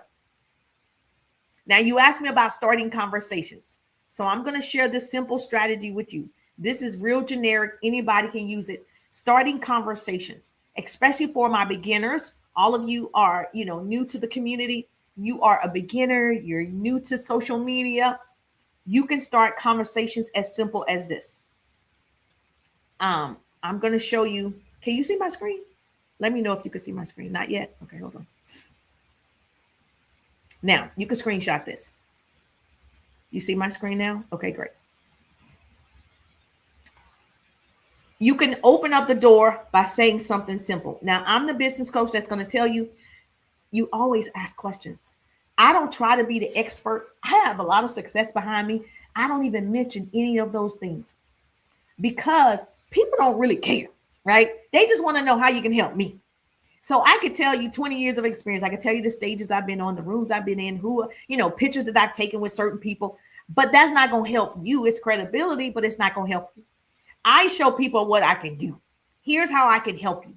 Now you asked me about starting conversations. So I'm going to share this simple strategy with you. This is real generic. Anybody can use it. Starting conversations, especially for my beginners. All of you are, new to the community. You are a beginner. You're new to social media. You can start conversations as simple as this. I'm going to show you. Can you see my screen? Let me know if you can see my screen. Not yet. Okay, hold on. Now you can screenshot this. You see my screen now? Okay, great. You can open up the door by saying something simple. Now, I'm the business coach that's going to tell you, you always ask questions. I don't try to be the expert. I have a lot of success behind me. I don't even mention any of those things because people don't really care, right? They just want to know how you can help me. So I could tell you 20 years of experience. I could tell you the stages I've been on, the rooms I've been in, pictures that I've taken with certain people, but that's not going to help you. It's credibility, but it's not going to help you. I show people what I can do. Here's how I can help you.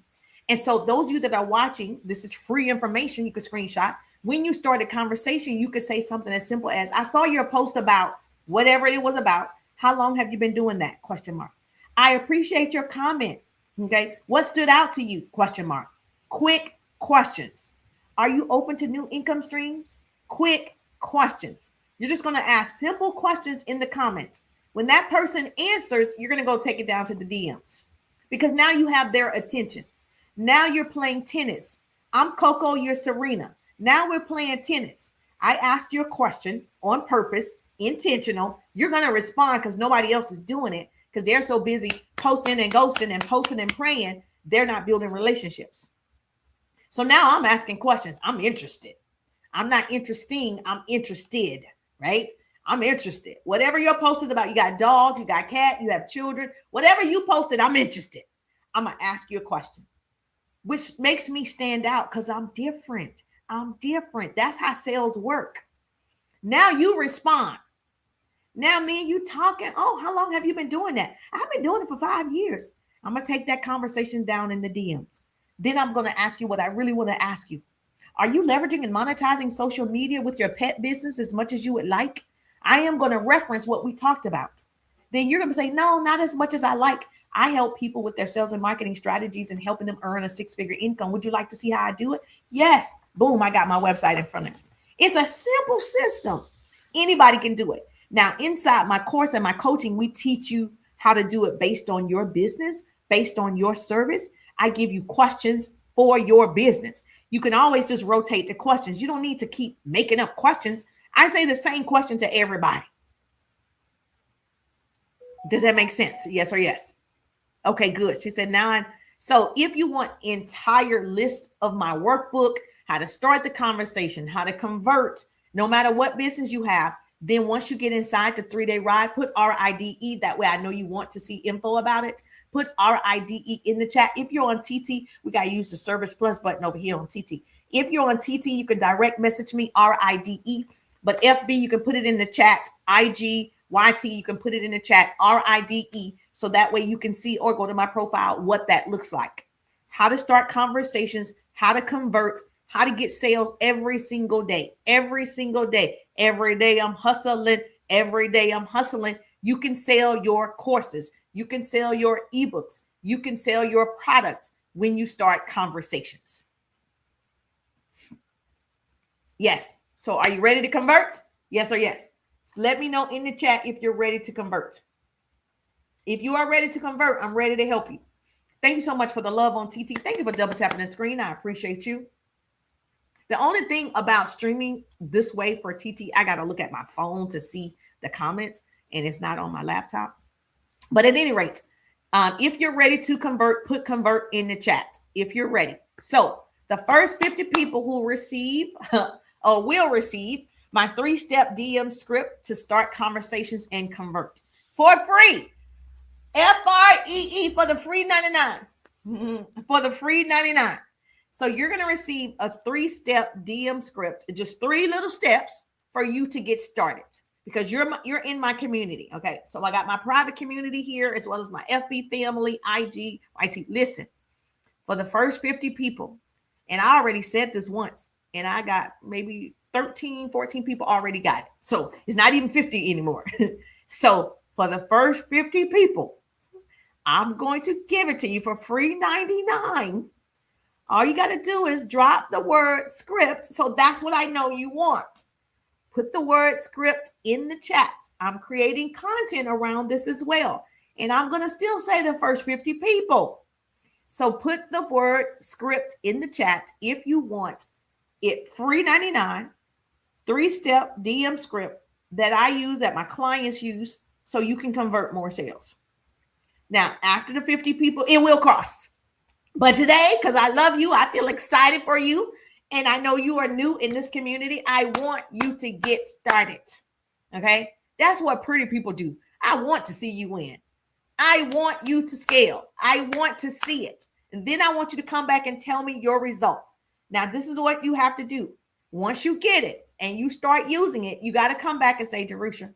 And so those of you that are watching, this is free information. You can screenshot. When you start a conversation, you could say something as simple as, I saw your post about whatever it was about. How long have you been doing that? ? I appreciate your comment. Okay. What stood out to you? ? Quick questions. Are you open to new income streams? Quick questions. You're just going to ask simple questions in the comments. When that person answers, you're going to go take it down to the DMs because now you have their attention. Now you're playing tennis. I'm Coco, you're Serena. Now we're playing tennis. I asked you a question on purpose, intentional. You're going to respond because nobody else is doing it because they're so busy posting and ghosting and posting and praying. They're not building relationships. So now I'm asking questions. I'm interested. I'm not interesting. I'm interested, right? I'm interested. Whatever you're posted about, you got dogs, you got cat, you have children, whatever you posted, I'm interested. I'm going to ask you a question, which makes me stand out because I'm different. I'm different. That's how sales work. Now you respond. Now me and you talking. Oh, how long have you been doing that? I've been doing it for 5 years. I'm going to take that conversation down in the DMs. Then I'm going to ask you what I really want to ask you. Are you leveraging and monetizing social media with your pet business as much as you would like? I am going to reference what we talked about. Then you're going to say, no, not as much as I like. I help people with their sales and marketing strategies and helping them earn a 6-figure income. Would you like to see how I do it? Yes. Boom. I got my website in front of me. It's a simple system. Anybody can do it. Now, inside my course and my coaching, we teach you how to do it based on your business, based on your service. I give you questions for your business. You can always just rotate the questions. You don't need to keep making up questions. I say the same question to everybody. Does that make sense? Yes or yes? Okay, good. She said, so if you want entire list of my workbook, how to start the conversation, how to convert, no matter what business you have, then once you get inside the 3-day ride, put RIDE. That way I know you want to see info about it. Put RIDE in the chat. If you're on TT, we got to use the Service Plus button over here on TT. If you're on TT, you can direct message me, RIDE. But FB, you can put it in the chat. IG, YT, you can put it in the chat, RIDE. So that way you can see or go to my profile what that looks like. How to start conversations, how to convert, how to get sales every single day. Every single day. Every day I'm hustling. Every day I'm hustling. You can sell your courses. You can sell your ebooks. You can sell your product when you start conversations. Yes. So are you ready to convert? Yes or yes? So let me know in the chat if you're ready to convert. If you are ready to convert, I'm ready to help you. Thank you so much for the love on TT. Thank you for double tapping the screen. I appreciate you. The only thing about streaming this way for TT, I got to look at my phone to see the comments, and it's not on my laptop. But at any rate, if you're ready to convert, put convert in the chat if you're ready. So the first 50 people who receive or will receive My 3-step DM script to start conversations and convert for free. FREE for the free 99. For the free 99. So you're going to receive a 3-step DM script, just 3 little steps for you to get started, because you're in my community. Okay. So I got my private community here as well as my FB family, IG, IT. Listen, for the first 50 people, and I already said this once, and I got maybe 13, 14 people already got it. So it's not even 50 anymore. So for the first 50 people, I'm going to give it to you for free 99. All you got to do is drop the word script. So that's what I know you want. Put the word script in the chat. I'm creating content around this as well. And I'm going to still say the first 50 people. So put the word script in the chat if you want it. Free 99, 3-step DM script that I use, that my clients use, so you can convert more sales. Now, after the 50 people, it will cost. But today, because I love you, I feel excited for you, and I know you are new in this community, I want you to get started. Okay? That's what pretty people do. I want to see you win. I want you to scale. I want to see it. And then I want you to come back and tell me your results. Now, this is what you have to do. Once you get it and you start using it, you got to come back and say, Jerusha,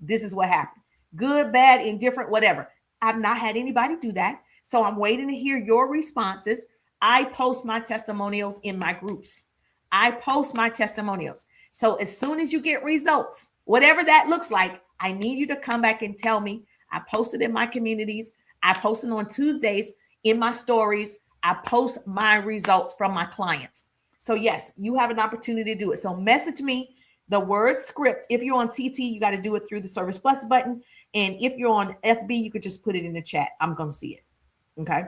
this is what happened. Good, bad, indifferent, whatever. I've not had anybody do that. So I'm waiting to hear your responses. I post my testimonials in my groups. I post my testimonials. So as soon as you get results, whatever that looks like, I need you to come back and tell me. I post it in my communities. I post it on Tuesdays in my stories. I post my results from my clients. So yes, you have an opportunity to do it. So message me the word script. If you're on TT, you got to do it through the Service Plus button. And if you're on FB, you could just put it in the chat. I'm going to see it. Okay.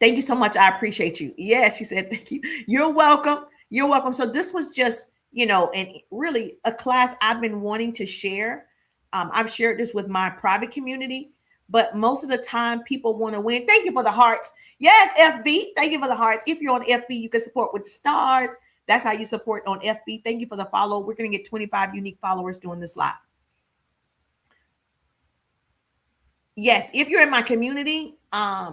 Thank you so much. I appreciate you. Yes, she said, thank you. You're welcome. You're welcome. So this was just, and really a class I've been wanting to share. I've shared this with my private community, but most of the time people want to win. Thank you for the hearts. Yes, FB. Thank you for the hearts. If you're on FB, you can support with the stars. That's how you support on FB. Thank you for the follow. We're going to get 25 unique followers doing this live. Yes, if you're in my community,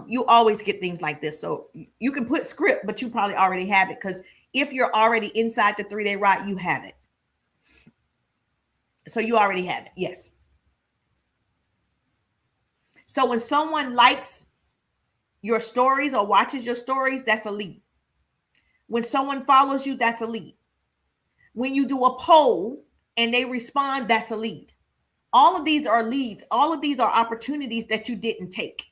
you always get things like this. So you can put script, but you probably already have it, because if you're already inside the 3-day ride, you have it. So you already have it. Yes. So when someone likes your stories or watches your stories, that's a lead. When someone follows you, that's a lead. When you do a poll and they respond, that's a lead. All of these are leads. All of these are opportunities that you didn't take.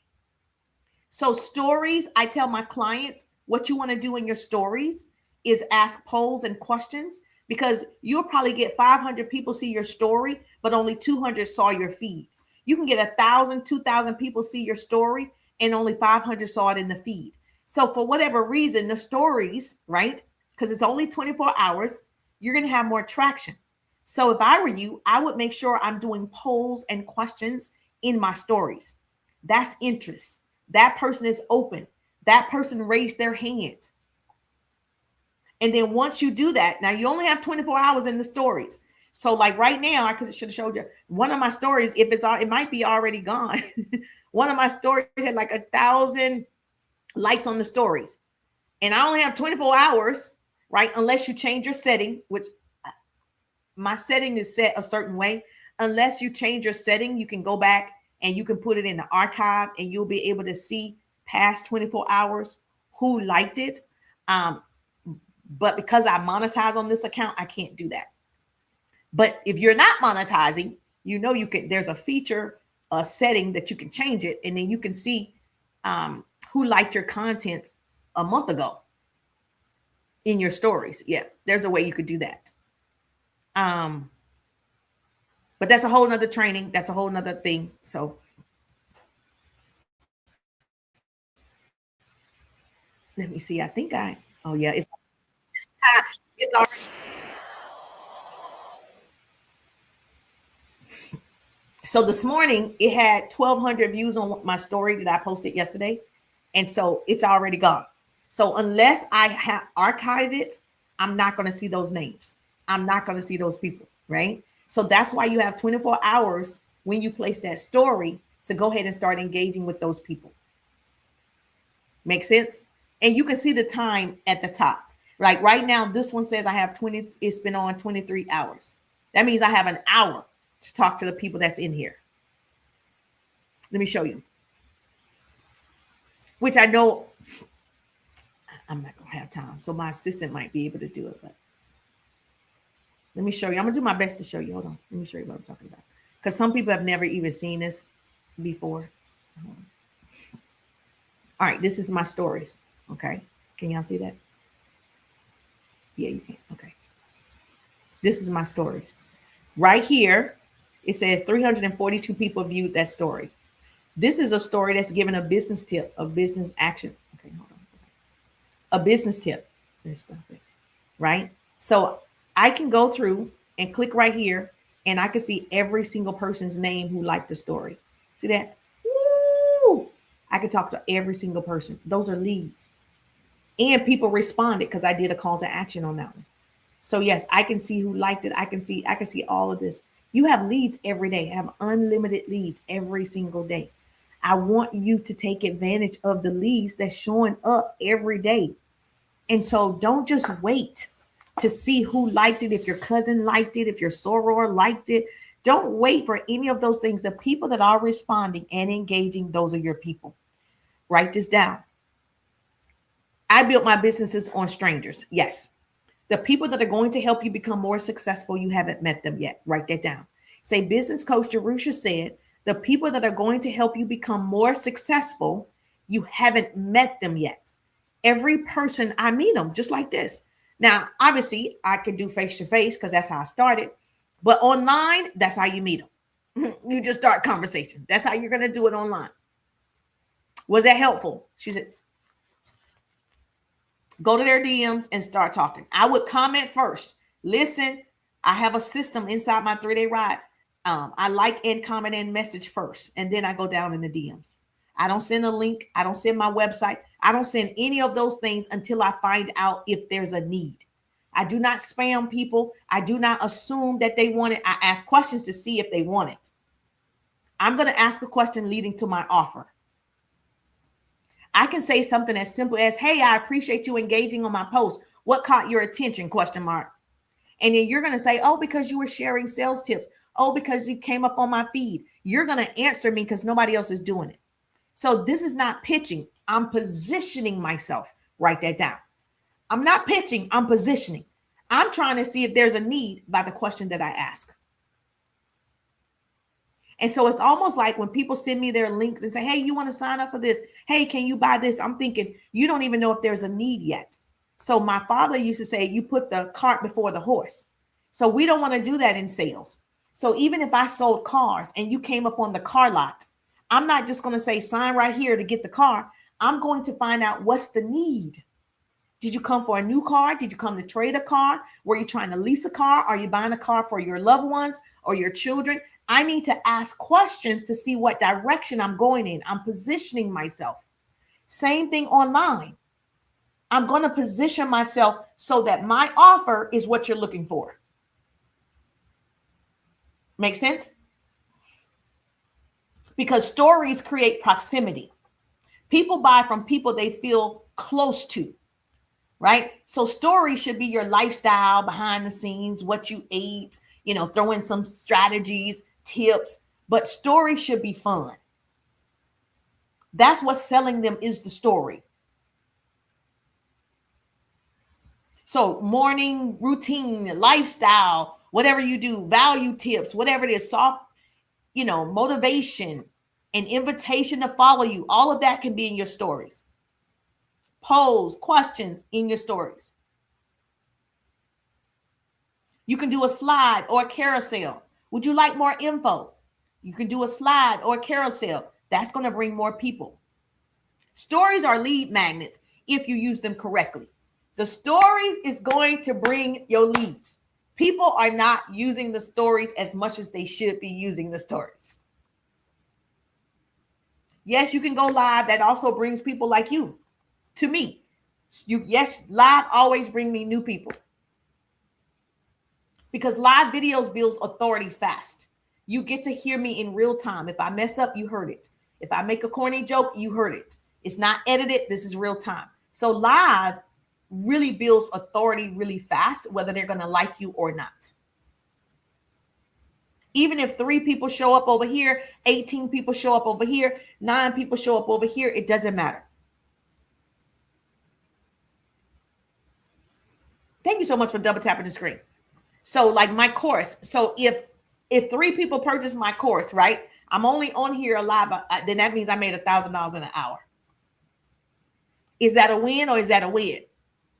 So stories, I tell my clients, what you want to do in your stories is ask polls and questions, because you'll probably get 500 people see your story, but only 200 saw your feed. You can get 1,000, 2,000 people see your story, and only 500 saw it in the feed. So for whatever reason, the stories, right? Because it's only 24 hours, you're going to have more traction. So if I were you, I would make sure I'm doing polls and questions in my stories. That's interest. That person is open. That person raised their hand. And then once you do that, now you only have 24 hours in the stories. So like right now, I should have showed you one of my stories. If it might be already gone. One of my stories had like 1,000 likes on the stories. And I only have 24 hours, right? Unless you change your setting, which my setting is set a certain way. Unless you change your setting, you can go back and you can put it in the archive, and you'll be able to see past 24 hours who liked it. But because I monetize on this account, I can't do that. But if you're not monetizing, you can, there's a feature, a setting that you can change it, and then you can see who liked your content a month ago in your stories. Yeah, there's a way you could do that. But that's a whole nother training. That's a whole nother thing. So let me see. I think oh yeah, it's already. So this morning it had 1,200 views on my story that I posted yesterday. And so it's already gone. So unless I have archived it, I'm not going to see those names. I'm not going to see those people, right? So that's why you have 24 hours when you place that story to go ahead and start engaging with those people. Make sense? And you can see the time at the top. Like right now, this one says I have 20, it's been on 23 hours. That means I have an hour to talk to the people that's in here. Let me show you. Which I know I'm not going to have time. So my assistant might be able to do it. But let me show you. I'm going to do my best to show you. Hold on. Let me show you what I'm talking about. Because some people have never even seen this before. All right. This is my stories. Okay. Can y'all see that? Yeah, you can. Okay. This is my stories. Right here, it says 342 people viewed that story. This is a story that's given a business tip, a business action. Okay, hold on. A business tip. Let's stop it. Right? So I can go through and click right here, and I can see every single person's name who liked the story. See that? Woo! I can talk to every single person. Those are leads. And people responded because I did a call to action on that one. So yes, I can see who liked it. I can see all of this. You have leads every day. Have unlimited leads every single day. I want you to take advantage of the leads that's showing up every day. And so don't just wait to see who liked it. If your cousin liked it, if your soror liked it, don't wait for any of those things. The people that are responding and engaging, those are your people. Write this down. I built my businesses on strangers. Yes. The people that are going to help you become more successful, you haven't met them yet. Write that down. Say, business coach Jerusha said, the people that are going to help you become more successful, you haven't met them yet. Every person I meet them just like this. Now, obviously, I can do face to face because that's how I started. But online, that's how you meet them. You just start conversation. That's how you're going to do it online. Was that helpful? She said, go to their DMs and start talking. I would comment first. Listen, I have a system inside my 3-day ride. I like and comment and message first, and then I go down in the DMs. I don't send a link. I don't send my website. I don't send any of those things until I find out if there's a need. I do not spam people. I do not assume that they want it. I ask questions to see if they want it. I'm going to ask a question leading to my offer. I can say something as simple as, hey, I appreciate you engaging on my post. What caught your attention? Question mark. And then you're going to say, oh, because you were sharing sales tips. Oh, because you came up on my feed. You're going to answer me because nobody else is doing it. So this is not pitching. I'm positioning myself. Write that down. I'm not pitching. I'm positioning. I'm trying to see if there's a need by the question that I ask. And so it's almost like when people send me their links and say, hey, you want to sign up for this? Hey, can you buy this? I'm thinking, you don't even know if there's a need yet. So my father used to say, you put the cart before the horse. So we don't want to do that in sales. So even if I sold cars and you came up on the car lot, I'm not just going to say sign right here to get the car. I'm going to find out what's the need. Did you come for a new car? Did you come to trade a car? Were you trying to lease a car? Are you buying a car for your loved ones or your children? I need to ask questions to see what direction I'm going in. I'm positioning myself. Same thing online. I'm going to position myself so that my offer is what you're looking for. Make sense? Because stories create proximity. People buy from people they feel close to, right? So stories should be your lifestyle behind the scenes, what you ate, throw in some strategies, tips, but stories should be fun. That's what's selling them is the story. So morning routine, lifestyle, whatever you do, value tips, whatever it is, soft, motivation, an invitation to follow you. All of that can be in your stories. Pose questions in your stories. You can do a slide or a carousel. Would you like more info? You can do a slide or a carousel. That's going to bring more people. Stories are lead magnets if you use them correctly. The stories is going to bring your leads. People are not using the stories as much as they should be using the stories. Yes, you can go live. That also brings people like you to me. Yes, live always bring me new people. because live videos builds authority fast. You get to hear me in real time. If I mess up, you heard it. If I make a corny joke, you heard it. It's not edited. This is real time. So live really builds authority really fast, whether they're going to like you or not. Even if 3 people show up over here, 18 people show up over here, 9 people show up over here, it doesn't matter. Thank you so much for double tapping the screen. So like my course. So if 3 people purchase my course, right? I'm only on here live, then that means I made $1,000 in an hour. Is that a win or is that a win?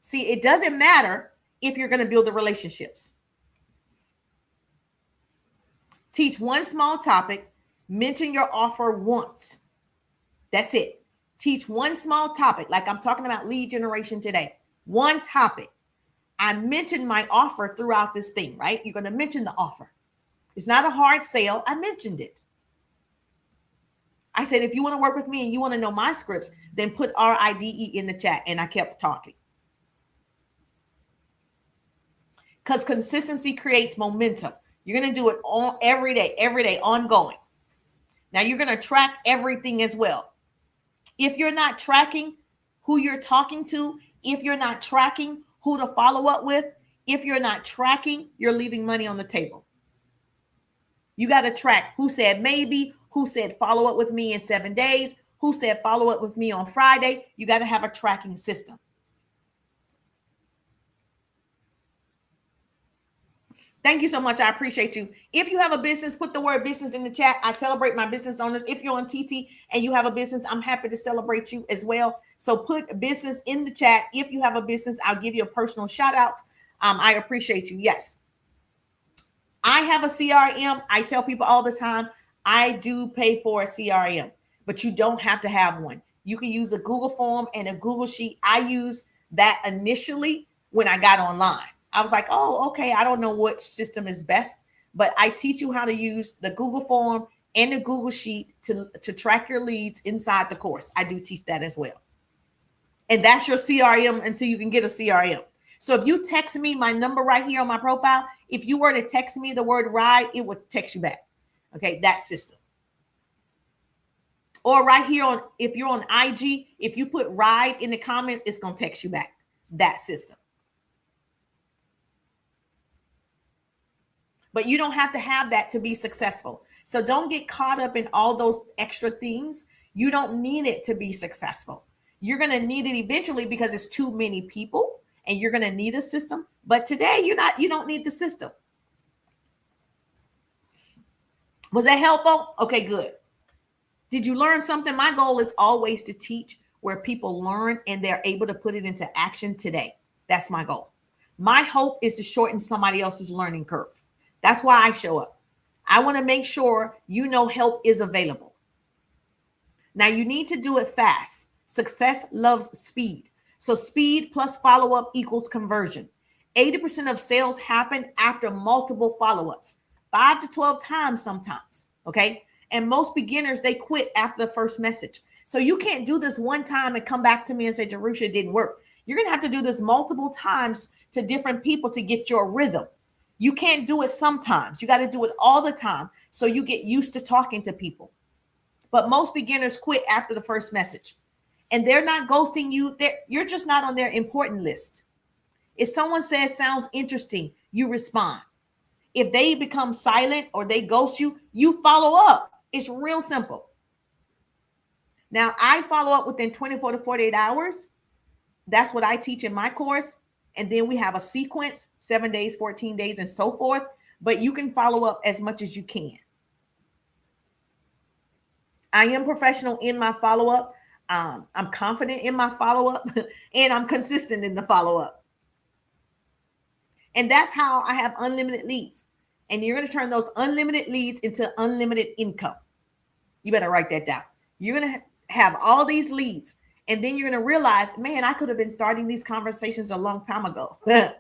See, it doesn't matter if you're going to build the relationships. Teach one small topic, mention your offer once. That's it. Teach one small topic, like I'm talking about lead generation today. One topic. I mentioned my offer throughout this thing, right? You're going to mention the offer. It's not a hard sale. I mentioned it. I said, if you want to work with me and you want to know my scripts, then put RIDE in the chat. And I kept talking. Because consistency creates momentum. You're going to do it all every day, ongoing. Now you're going to track everything as well. If you're not tracking who you're talking to, if you're not tracking who to follow up with, if you're not tracking, you're leaving money on the table. You got to track who said maybe, who said follow up with me in 7 days, who said follow up with me on Friday. You got to have a tracking system. Thank you so much. I appreciate you. If you have a business, put the word business in the chat. I celebrate my business owners. If you're on TT and you have a business, I'm happy to celebrate you as well. So put business in the chat. If you have a business, I'll give you a personal shout out. I appreciate you. Yes. I have a CRM. I tell people all the time, I do pay for a CRM, but you don't have to have one. You can use a Google form and a Google sheet. I used that initially when I got online. I was like, oh, okay, I don't know which system is best, but I teach you how to use the Google form and the Google sheet to track your leads inside the course. I do teach that as well. And that's your CRM until you can get a CRM. So if you text me my number right here on my profile, if you were to text me the word ride, it would text you back. Okay, that system. Or right here on, if you're on IG, if you put ride in the comments, it's going to text you back. That system. But you don't have to have that to be successful. So don't get caught up in all those extra things. You don't need it to be successful. You're going to need it eventually because it's too many people and you're going to need a system. But today you don't need the system. Was that helpful? Okay, good. Did you learn something? My goal is always to teach where people learn and they're able to put it into action today. That's my goal. My hope is to shorten somebody else's learning curve. That's why I show up. I want to make sure you know help is available. Now you need to do it fast. Success loves speed. So speed plus follow-up equals conversion. 80% of sales happen after multiple follow-ups, 5 to 12 times sometimes. Okay. And most beginners, they quit after the first message. So you can't do this one time and come back to me and say, Jerusha, it didn't work. You're going to have to do this multiple times to different people to get your rhythm. You can't do it sometimes. You got to do it all the time so you get used to talking to people. But most beginners quit after the first message. And they're not ghosting you. You're just not on their important list. If someone says sounds interesting, you respond. If they become silent or they ghost you, you follow up. It's real simple. Now, I follow up within 24 to 48 hours. That's what I teach in my course. And then we have a sequence, 7 days, 14 days, and so forth. But you can follow up as much as you can. I am professional in my follow-up. I'm confident in my follow-up, and I'm consistent in the follow-up. And that's how I have unlimited leads. And you're going to turn those unlimited leads into unlimited income. You better write that down. You're going to have all these leads. And then you're going to realize, man, I could have been starting these conversations a long time ago. And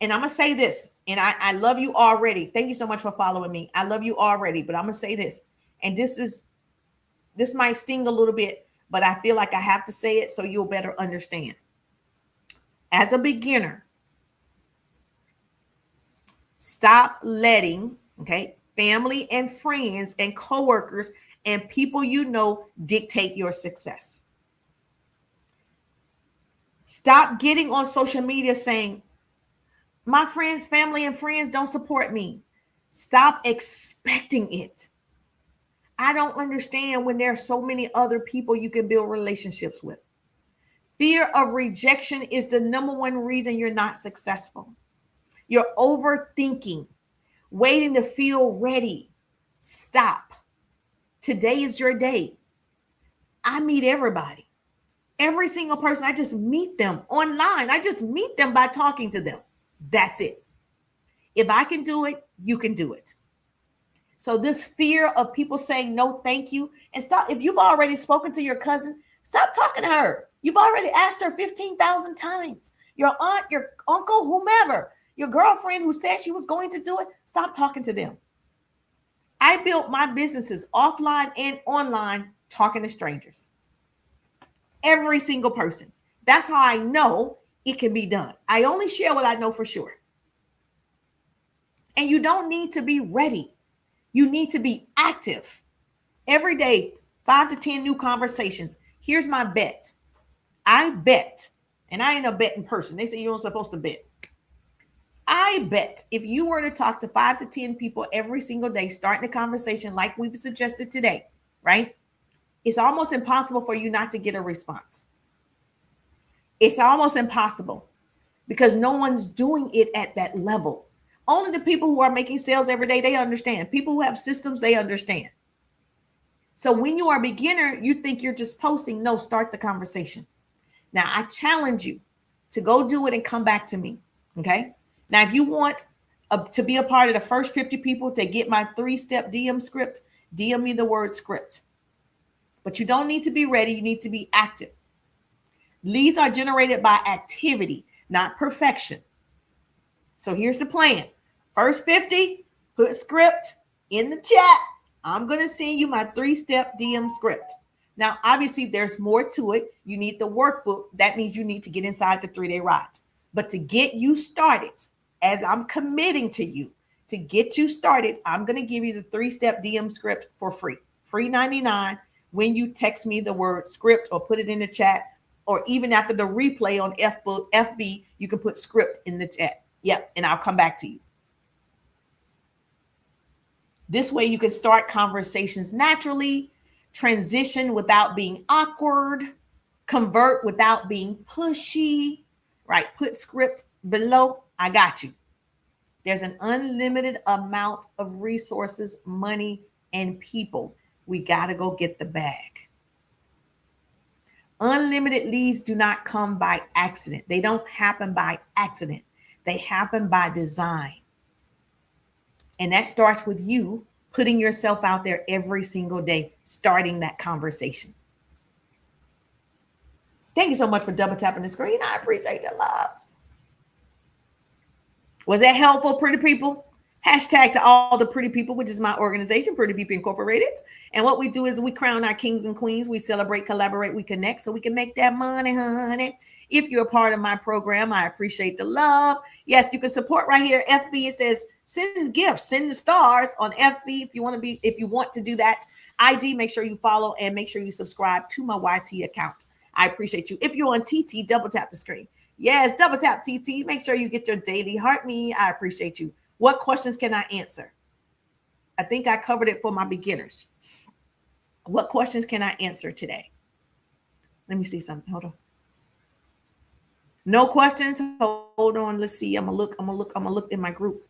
I'm going to say this, and I love you already. Thank you so much for following me. I love you already, but I'm going to say this. And this might sting a little bit, but I feel like I have to say it so you'll better understand. As a beginner, Stop letting, okay, family and friends and coworkers and people you know dictate your success. Stop getting on social media saying, my friends, family, and friends don't support me. Stop expecting it. I don't understand when there are so many other people you can build relationships with. Fear of rejection is the number one reason you're not successful. You're overthinking, waiting to feel ready. Stop. Today is your day. I meet everybody. Every single person, I just meet them online. I just meet them by talking to them. That's it. If I can do it, you can do it. So this fear of people saying no, thank you, and stop. If you've already spoken to your cousin, stop talking to her. You've already asked her 15,000 times. Your aunt, your uncle, whomever, your girlfriend who said she was going to do it, stop talking to them. I built my businesses offline and online talking to strangers. Every single person. That's how I know it can be done. I only share what I know for sure. And you don't need to be ready. You need to be active. Every day, 5 to 10 new conversations. Here's my bet. I bet, and I ain't a betting person. They say you're not supposed to bet. I bet if you were to talk to 5 to 10 people every single day, starting a conversation like we've suggested today, right? It's almost impossible for you not to get a response. It's almost impossible because no one's doing it at that level. Only the people who are making sales every day, they understand. People who have systems, they understand. So when you are a beginner, you think you're just posting. No, start the conversation. Now, I challenge you to go do it and come back to me. Okay. Now, if you want to be a part of the first 50 people to get my 3-step DM script, DM me the word script. But you don't need to be ready. You need to be active. Leads are generated by activity, not perfection. So here's the plan. First 50, put script in the chat. I'm going to send you my 3-step DM script. Now, obviously, there's more to it. You need the workbook. That means you need to get inside the 3-day ride. But to get you started, as I'm committing to you, to get you started, I'm going to give you the 3-step DM script for free. Free 99 when you text me the word script or put it in the chat, or even after the replay on FB, you can put script in the chat. Yep, and I'll come back to you. This way you can start conversations naturally, transition without being awkward, convert without being pushy, right? Put script below. I got you. There's an unlimited amount of resources, money, and people. We got to go get the bag. Unlimited leads do not come by accident. They don't happen by accident. They happen by design. And that starts with you putting yourself out there every single day, starting that conversation. Thank you so much for double tapping the screen. I appreciate the love. Was that helpful, pretty people? Hashtag to all the pretty people, which is my organization, Pretty People Incorporated. And what we do is we crown our kings and queens. We celebrate, collaborate, we connect so we can make that money, honey. If you're a part of my program, I appreciate the love. Yes, you can support right here. FB, it says send gifts, send the stars on FB if you want to do that. IG, make sure you follow and make sure you subscribe to my YT account. I appreciate you. If you're on TT, double tap the screen. Yes, double tap TT. Make sure you get your daily heart me. I appreciate you. What questions can I answer? I think I covered it for my beginners. What questions can I answer today? Let me see something. Hold on. No questions. Hold on. Let's see. I'm gonna look in my group.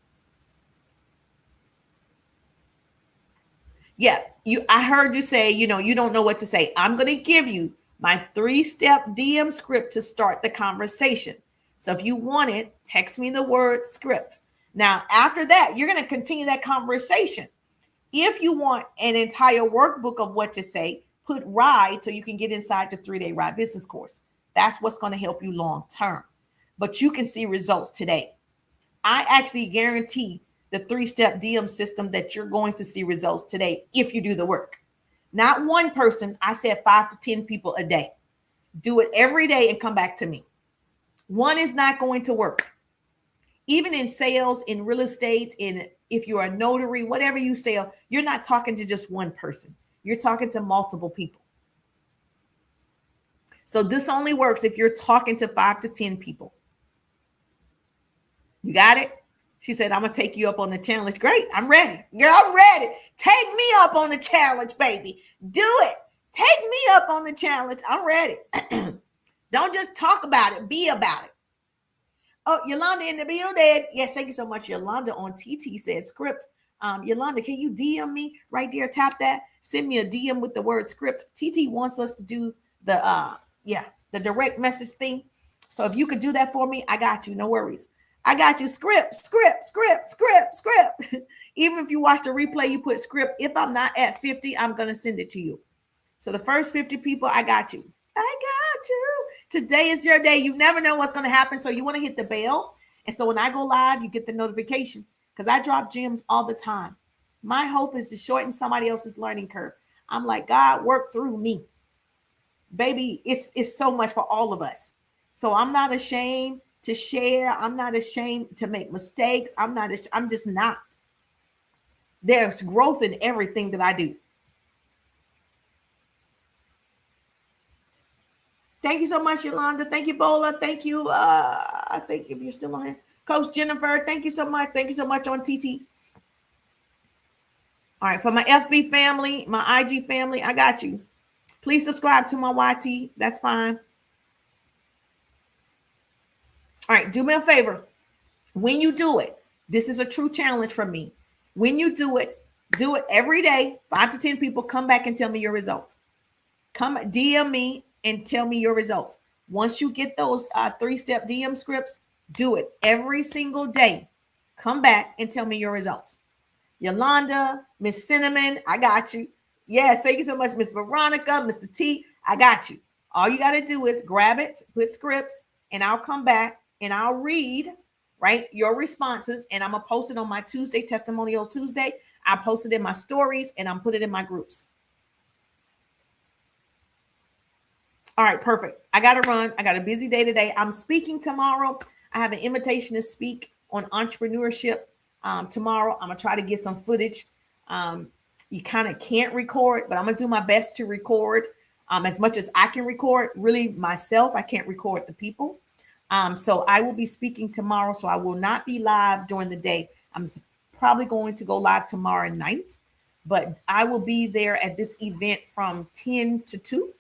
Yeah, I heard you say, you don't know what to say. I'm gonna give you my 3-step DM script to start the conversation. So if you want it, text me the word script. Now, after that, you're going to continue that conversation. If you want an entire workbook of what to say, put RIDE so you can get inside the 3-day RIDE business course. That's what's going to help you long term. But you can see results today. I actually guarantee the 3-step DM system that you're going to see results today if you do the work. Not one person. I said 5 to 10 people a day. Do it every day and come back to me. One is not going to work. Even in sales, in real estate, in if you're a notary, whatever you sell, you're not talking to just one person. You're talking to multiple people. So this only works if you're talking to 5 to 10 people. You got it? She said, I'm going to take you up on the challenge. Great. I'm ready. Girl, I'm ready. Take me up on the challenge, baby. Do it. Take me up on the challenge. I'm ready. Don't just talk about it. Be about it. Oh, Yolanda in the building. Yes, thank you so much. Yolanda on TT says script. Yolanda, can you DM me right there? Tap that. Send me a DM with the word script. TT wants us to do the direct message thing. So if you could do that for me, I got you. No worries. I got you. Script. Even if you watch the replay, you put script. If I'm not at 50, I'm going to send it to you. So the first 50 people, I got you. I got you. Today is your day. You never know what's going to happen. So you want to hit the bell. And so when I go live, you get the notification because I drop gems all the time. My hope is to shorten somebody else's learning curve. I'm like, God, work through me. Baby, it's so much for all of us. So I'm not ashamed to share. I'm not ashamed to make mistakes. I'm just not. There's growth in everything that I do. Thank you so much, Yolanda. Thank you, Bola. Thank you. I think if you're still on here, Coach Jennifer. Thank you so much. Thank you so much on TT. All right, for my FB family, my IG family, I got you. Please subscribe to my YT. That's fine. All right, do me a favor. When you do it, this is a true challenge from me. When you do it every day. 5 to 10 people come back and tell me your results. Come DM me and tell me your results. Once you get those 3-step DM scripts, do it every single day. Come back and tell me your results. Yolanda, Miss Cinnamon, I got you. Yes, thank you so much, Miss Veronica, Mr. T, I got you. All you got to do is grab it, put scripts, and I'll come back and I'll read, right, your responses, and I'm going to post it on my Tuesday, Testimonial Tuesday. I post it in my stories, and I'm put it in my groups. All right, perfect. I got to run. I got a busy day today. I'm speaking tomorrow. I have an invitation to speak on entrepreneurship tomorrow. I'm going to try to get some footage. You kind of can't record, but I'm going to do my best to record as much as I can record. Really, myself, I can't record the people. So I will be speaking tomorrow. So I will not be live during the day. I'm probably going to go live tomorrow night, but I will be there at this event from 10 to 2.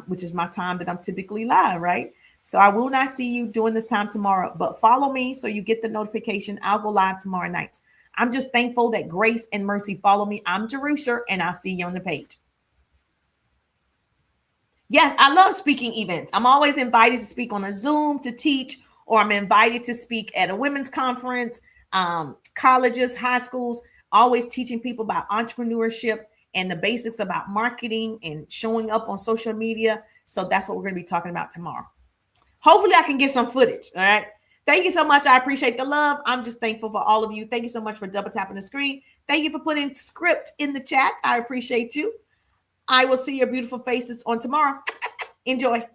Which is my time that I'm typically live, right? So I will not see you during this time tomorrow, but follow me so you get the notification. I'll go live tomorrow night. I'm just thankful that grace and mercy follow me. I'm Jerusha, and I'll see you on the page. Yes, I love speaking events. I'm always invited to speak on a Zoom to teach, or I'm invited to speak at a women's conference, colleges, high schools, always teaching people about entrepreneurship and the basics about marketing and showing up on social media. So that's what we're going to be talking about tomorrow. Hopefully I can get some footage. All right. Thank you so much. I appreciate the love. I'm just thankful for all of you. Thank you so much for double tapping the screen. Thank you for putting script in the chat. I appreciate you. I will see your beautiful faces on tomorrow. Enjoy.